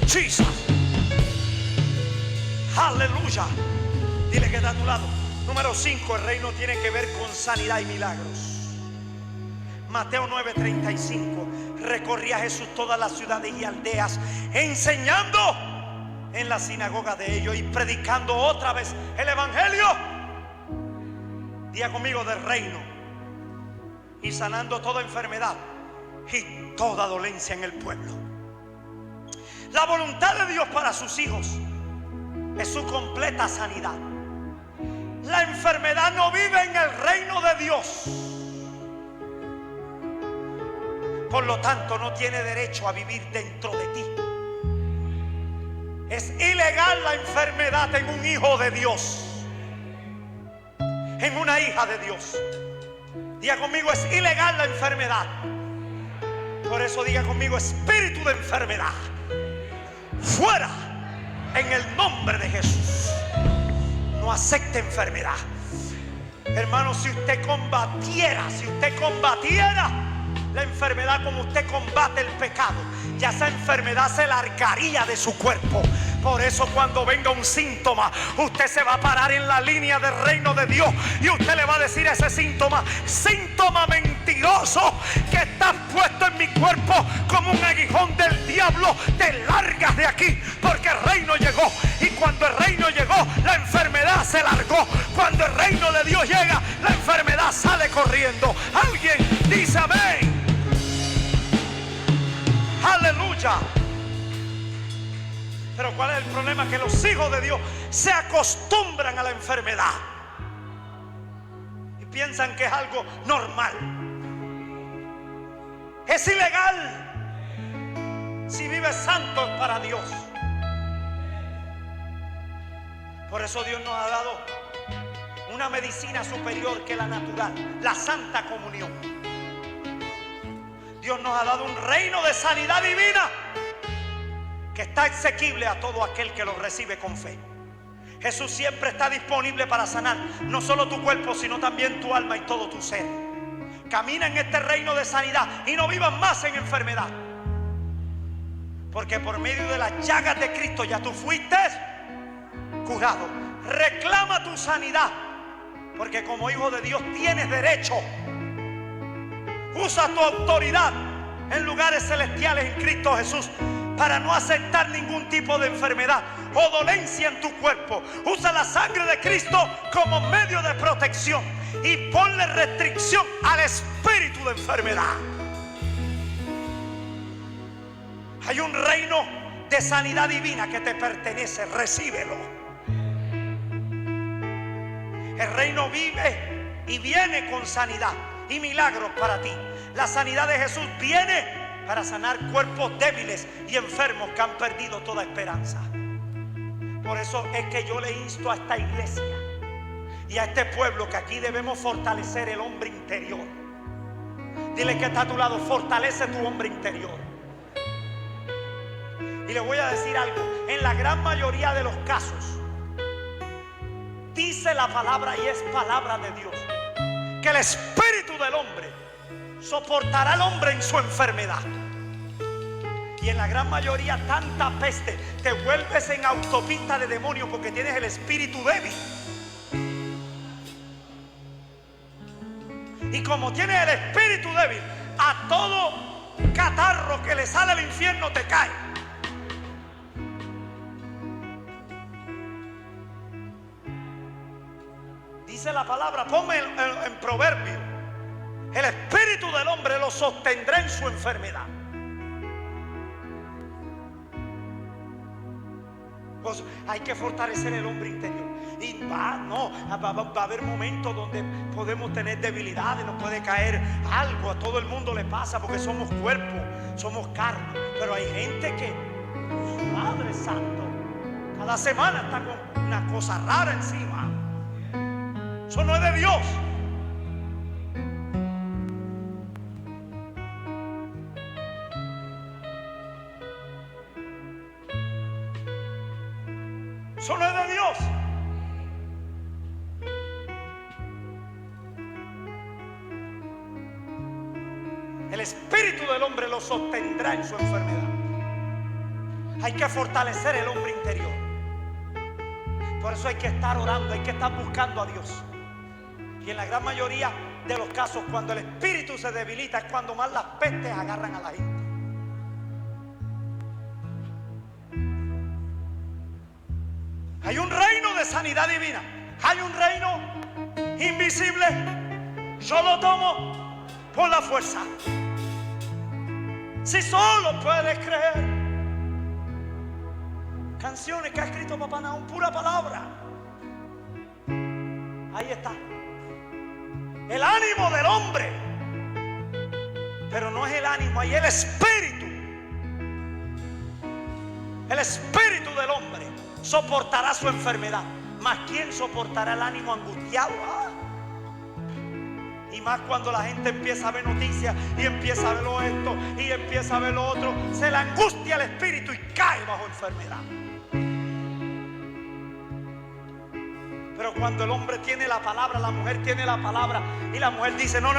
Speaker 1: Jesus. Aleluya. Dile que está a tu lado. Número 5, el reino tiene que ver con sanidad y milagros. Mateo 9:35. Recorría Jesús todas las ciudades y aldeas, enseñando en la sinagoga de ellos y predicando otra vez el evangelio. Diga conmigo: del reino, y sanando toda enfermedad y toda dolencia en el pueblo. La voluntad de Dios para sus hijos es su completa sanidad. La enfermedad no vive en el reino de Dios. Por lo tanto, no tiene derecho a vivir dentro de ti. Es ilegal la enfermedad en un hijo de Dios, en una hija de Dios. Diga conmigo: es ilegal la enfermedad. Por eso diga conmigo: espíritu de enfermedad, fuera en el nombre de Jesús. No acepte enfermedad. Hermano, si usted combatiera la enfermedad como usted combate el pecado, ya esa enfermedad se largaría de su cuerpo. Por eso cuando venga un síntoma, usted se va a parar en la línea del reino de Dios y usted le va a decir a ese síntoma: síntoma mentiroso que estás puesto en mi cuerpo como un aguijón del diablo, te largas de aquí, porque el reino llegó. Y cuando el reino llegó, la enfermedad se largó. Cuando el reino de Dios llega, la enfermedad sale corriendo. Alguien dice amén. Aleluya. Pero ¿cuál es el problema? Que los hijos de Dios se acostumbran a la enfermedad y piensan que es algo normal. Es ilegal. Si vives santo es para Dios. Por eso Dios nos ha dado una medicina superior que la natural, la Santa Comunión. Dios nos ha dado un reino de sanidad divina que está asequible a todo aquel que lo recibe con fe. Jesús siempre está disponible para sanar no solo tu cuerpo, sino también tu alma y todo tu ser. Camina en este reino de sanidad y no vivas más en enfermedad, porque por medio de las llagas de Cristo ya tú fuiste curado. Reclama tu sanidad, porque como hijo de Dios tienes derecho. Usa tu autoridad en lugares celestiales en Cristo Jesús para no aceptar ningún tipo de enfermedad o dolencia en tu cuerpo. Usa la sangre de Cristo como medio de protección y ponle restricción al espíritu de enfermedad. Hay un reino de sanidad divina que te pertenece, recíbelo. El reino vive y viene con sanidad y milagros para ti. La sanidad de Jesús viene para sanar cuerpos débiles y enfermos que han perdido toda esperanza. Por eso es que yo le insto a esta iglesia y a este pueblo que aquí debemos fortalecer el hombre interior. Dile que está a tu lado: fortalece tu hombre interior. Y le voy a decir algo: en la gran mayoría de los casos dice la palabra, y es palabra de Dios, que el espíritu del hombre soportará al hombre en su enfermedad. Y en la gran mayoría tanta peste, te vuelves en autopista de demonio porque tienes el espíritu débil. Y como tienes el espíritu débil, a todo catarro que le sale al infierno te cae. Dice la palabra, ponme en proverbio: el espíritu del hombre lo sostendrá en su enfermedad. Pues hay que fortalecer el hombre interior. Y va a haber momentos donde podemos tener debilidades, nos puede caer algo, a todo el mundo le pasa porque somos cuerpo, somos carne. Pero hay gente que, Padre Santo, cada semana está con una cosa rara encima. Eso no es de Dios. Eso no es de Dios. El espíritu del hombre lo sostendrá en su enfermedad. Hay que fortalecer el hombre interior. Por eso hay que estar orando, hay que estar buscando a Dios. Y en la gran mayoría de los casos, cuando el espíritu se debilita, es cuando más las pestes agarran a la gente. Hay un reino de sanidad divina. Hay un reino invisible. Yo lo tomo por la fuerza. Si solo puedes creer. Canciones que ha escrito Papá Nahum, pura palabra. Ahí está. El ánimo del hombre. Pero no es el ánimo, ahí el espíritu. El espíritu del hombre soportará su enfermedad. Mas ¿quién soportará el ánimo angustiado? Y más cuando la gente empieza a ver noticias y empieza a ver esto y empieza a ver lo otro, se le angustia el espíritu y cae bajo enfermedad. Pero cuando el hombre tiene la palabra, la mujer tiene la palabra, y la mujer dice: no,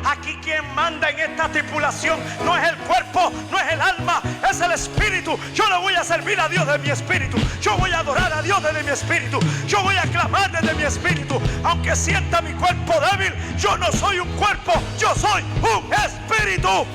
Speaker 1: aquí quien manda en esta tripulación no es el cuerpo, no es el alma, es el espíritu. Yo le voy a servir a Dios de mi espíritu, yo voy a adorar a Dios desde mi espíritu, yo voy a clamar desde mi espíritu. Aunque sienta mi cuerpo débil, yo no soy un cuerpo, yo soy un espíritu.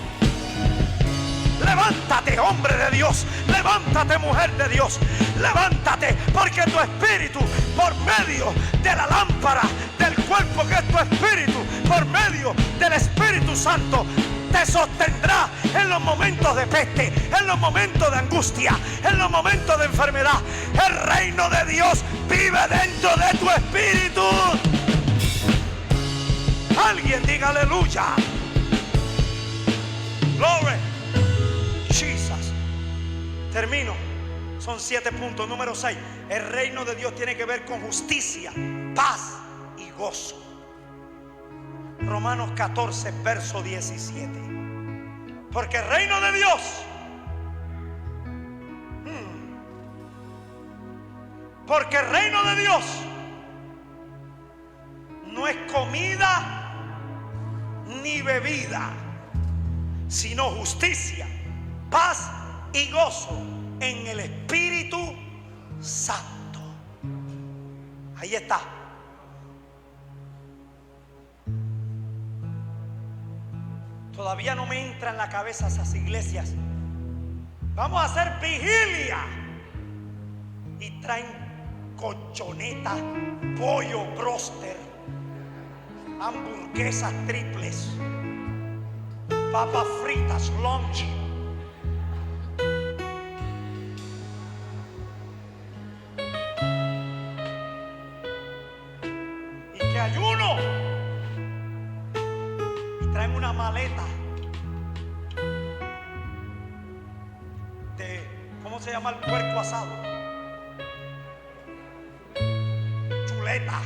Speaker 1: Levántate, hombre de Dios. Levántate, mujer de Dios. Levántate, porque tu espíritu, por medio de la lámpara del cuerpo que es tu espíritu, por medio del Espíritu Santo, te sostendrá en los momentos de peste, en los momentos de angustia, en los momentos de enfermedad. El reino de Dios vive dentro de tu espíritu. Alguien diga aleluya. Glory. Termino. Son 7 puntos. Número 6. El reino de Dios tiene que ver con justicia, paz y gozo. Romanos 14, verso 17. Porque el reino de Dios porque el reino de Dios no es comida ni bebida, sino justicia, paz y gozo en el Espíritu Santo. Ahí está. Todavía no me entra en la cabeza esas iglesias. Vamos a hacer vigilia y traen colchoneta, pollo broster, hamburguesas triples, papas fritas, lunch. Y que ayuno. Y traen una maleta de, ¿cómo se llama el puerco asado? Chuleta.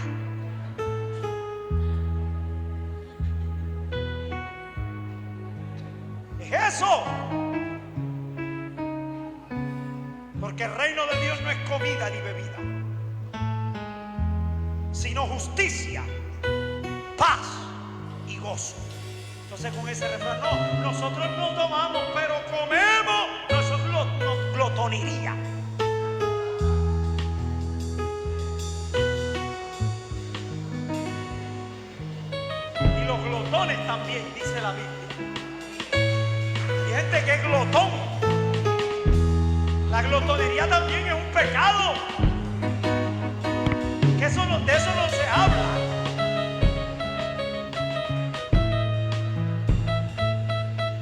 Speaker 1: Es eso. Porque el reino de Dios no es comida ni bebida, sino justicia, paz y gozo. Entonces con ese refrán, no, nosotros no tomamos, pero comemos. Nosotros nos glotonería. Y los glotones también, dice la Biblia. Hay gente que es glotón. La glotonería también es un pecado. Que de eso no se habla.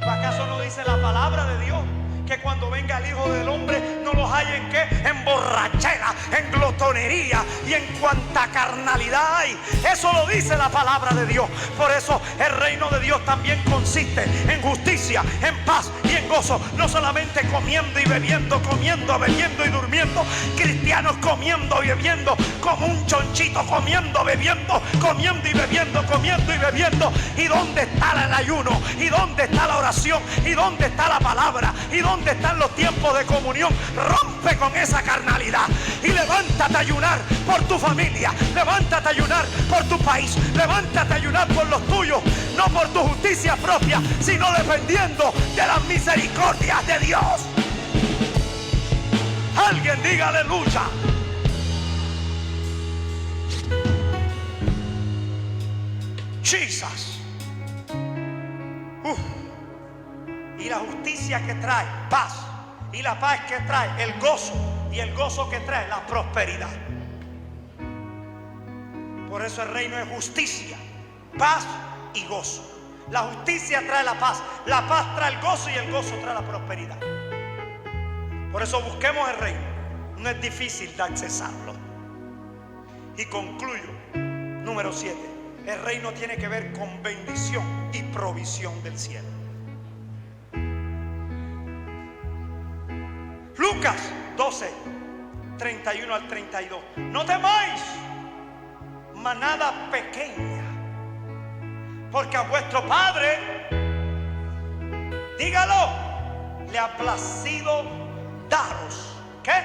Speaker 1: ¿Acaso no dice la palabra de Dios que cuando venga el Hijo del Hombre no los haya en qué? En borrachera, en glotonería y en cuanta carnalidad hay. Eso lo dice la palabra de Dios. Por eso el reino de Dios también consiste en justicia, en paz y en gozo. No solamente comiendo y bebiendo, comiendo, bebiendo y durmiendo. Cristianos comiendo y bebiendo como un chonchito, comiendo, bebiendo, comiendo y bebiendo, comiendo y bebiendo. ¿Y dónde está el ayuno? ¿Y dónde está la oración? ¿Y dónde está la palabra? ¿Y dónde están los tiempos de comunión? Rompe con esa carnalidad y levántate a ayunar por tu familia, levántate a ayunar por tu país, levántate a ayunar por los tuyos, no por tu justicia propia, sino dependiendo de las misericordias de Dios. Alguien diga aleluya. Jesus. Y la justicia que trae paz, y la paz que trae el gozo, y el gozo que trae la prosperidad. Por eso el reino es justicia, paz y gozo. La justicia trae la paz trae el gozo, y el gozo trae la prosperidad. Por eso busquemos el reino. No es difícil de accesarlo. Y concluyo. Número 7. El reino tiene que ver con bendición y provisión del cielo. Lucas 12, 31 al 32. No temáis, manada pequeña, porque a vuestro Padre, dígalo, le ha placido daros, ¿qué?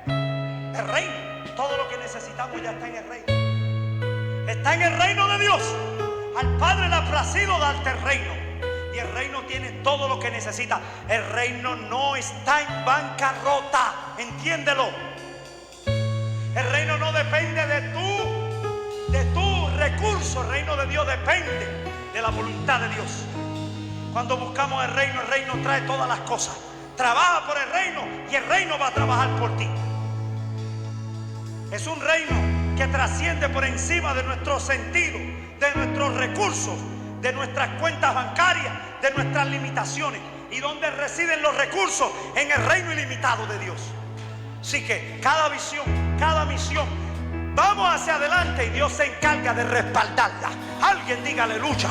Speaker 1: El reino. Todo lo que necesitamos ya está en el reino. Está en el reino de Dios. Al Padre le ha placido darte el reino. Y el reino tiene todo lo que necesita. El reino no está en bancarrota. Entiéndelo. El reino no depende de tu recurso. El reino de Dios depende de la voluntad de Dios. Cuando buscamos el reino trae todas las cosas. Trabaja por el reino y el reino va a trabajar por ti. Es un reino que trasciende por encima de nuestros sentidos, de nuestros recursos, de nuestras cuentas bancarias, de nuestras limitaciones. ¿Y dónde residen los recursos? En el reino ilimitado de Dios. Así que cada visión, cada misión, vamos hacia adelante y Dios se encarga de respaldarla. Alguien diga aleluya.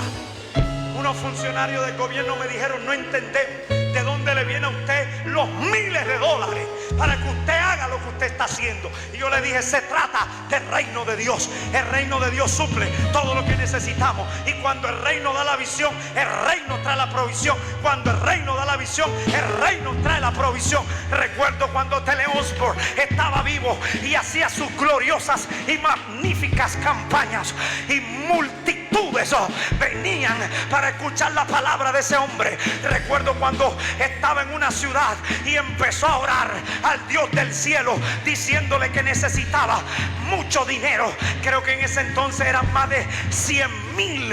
Speaker 1: Unos funcionarios del gobierno me dijeron: no entendemos de dónde le le viene a usted los miles de dólares para que usted haga lo que usted está haciendo. Y yo le dije, se trata del reino de Dios. El reino de Dios suple todo lo que necesitamos. Y cuando el reino da la visión, el reino trae la provisión. Cuando el reino da la visión, el reino trae la provisión. Recuerdo cuando Tele Osborne estaba vivo y hacía sus gloriosas y magníficas campañas, y multitudes venían para escuchar la palabra de ese hombre. Recuerdo cuando estaba en una ciudad y empezó a orar al Dios del cielo, diciéndole que necesitaba mucho dinero. Creo que en ese entonces eran más de 100 mil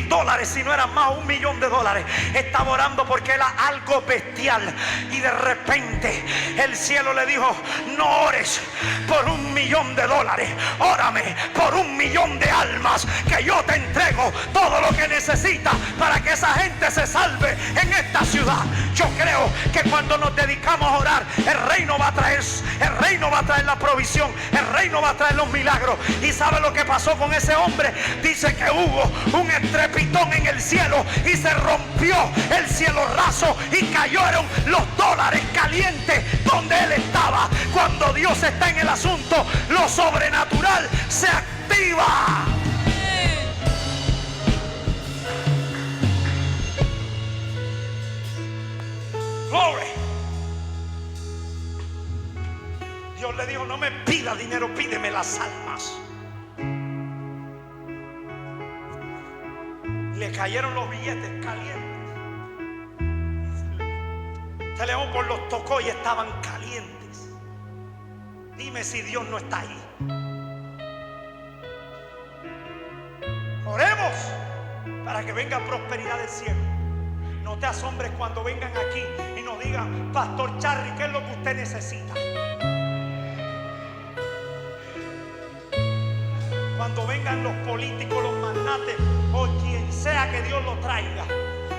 Speaker 1: dólares, si no eran más, $1.000.000. Estaba orando porque era algo bestial, y de repente el cielo le dijo: no ores por $1.000.000, órame por 1.000.000 de almas, que yo te entrego todo lo que necesitas para que esa gente se salve en esta ciudad. Yo creo que cuando nos dedicamos a orar, el reino va a traer la provisión, el reino va a traer los milagros. ¿Y sabe lo que pasó con ese hombre? Dice que hubo un estrepitón en el cielo y se rompió el cielo raso y cayeron los dólares calientes donde él estaba. Cuando Dios está en el asunto, lo sobrenatural se activa. Glory. Dios le dijo: no me pida dinero, pídeme las almas. Le cayeron los billetes calientes. Tele Osborne los tocó y estaban calientes. Dime si Dios no está ahí. Oremos para que venga prosperidad del cielo. No te asombres cuando vengan aquí y nos digan: Pastor Charry, ¿qué es lo que usted necesita? Cuando vengan los políticos, los magnates o quien sea que Dios lo traiga.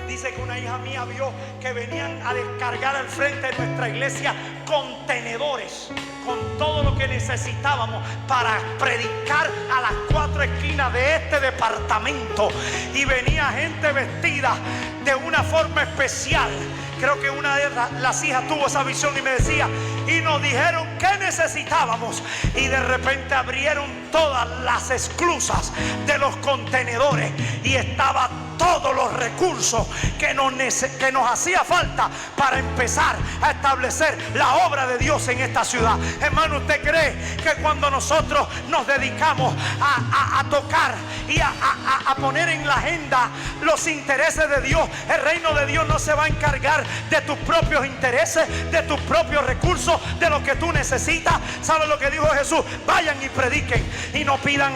Speaker 1: Dice que una hija mía vio que venían a descargar al frente de nuestra iglesia contenedores con todo lo que necesitábamos para predicar a las 4 esquinas de este departamento. Y venía gente vestida de una forma especial. Creo que una de las hijas tuvo esa visión y me decía, y nos dijeron que necesitábamos, y de repente abrieron todas las esclusas de los contenedores y estaba todos los recursos que nos hacía falta para empezar a establecer la obra de Dios en esta ciudad. Hermano, ¿usted cree que cuando nosotros nos dedicamos a tocar y a poner en la agenda los intereses de Dios, el reino de Dios no se va a encargar de tus propios intereses, de tus propios recursos, de lo que tú necesitas? ¿Sabes lo que dijo Jesús? Vayan y prediquen, y no pidan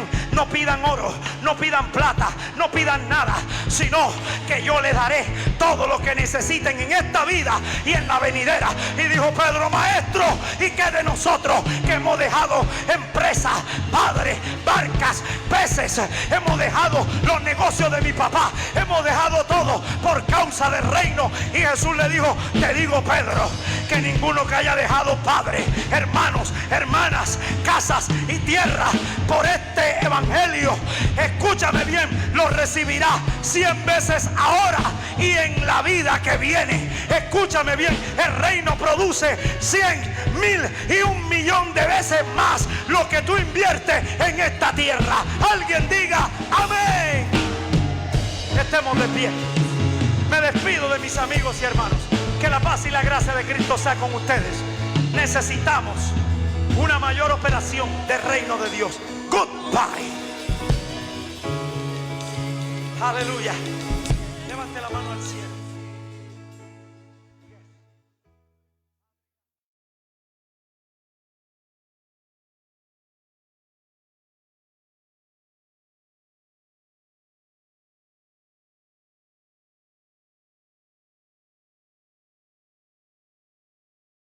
Speaker 1: oro, no pidan plata, no pidan nada, sino que yo les daré todo lo que necesiten en esta vida y en la venidera. Y dijo Pedro: maestro, ¿y qué de nosotros que hemos dejado empresas, padres, barcas, peces? Hemos dejado los negocios de mi papá, hemos dejado todo por causa del reino. Y Jesús le dijo: te digo, Pedro, que ninguno que haya dejado padres, hermanos, hermanas, casas y tierra por este evangelio, escúchame bien, lo recibirá 100 veces ahora y en la vida que viene. Escúchame bien, el reino produce 100, 1000 y 1.000.000 de veces más lo que tú inviertes en esta tierra. Alguien diga amén. Estemos de pie. Me despido de mis amigos y hermanos. Que la paz y la gracia de Cristo sea con ustedes. Necesitamos una mayor operación del reino de Dios. Goodbye. Aleluya. Levante la mano al cielo.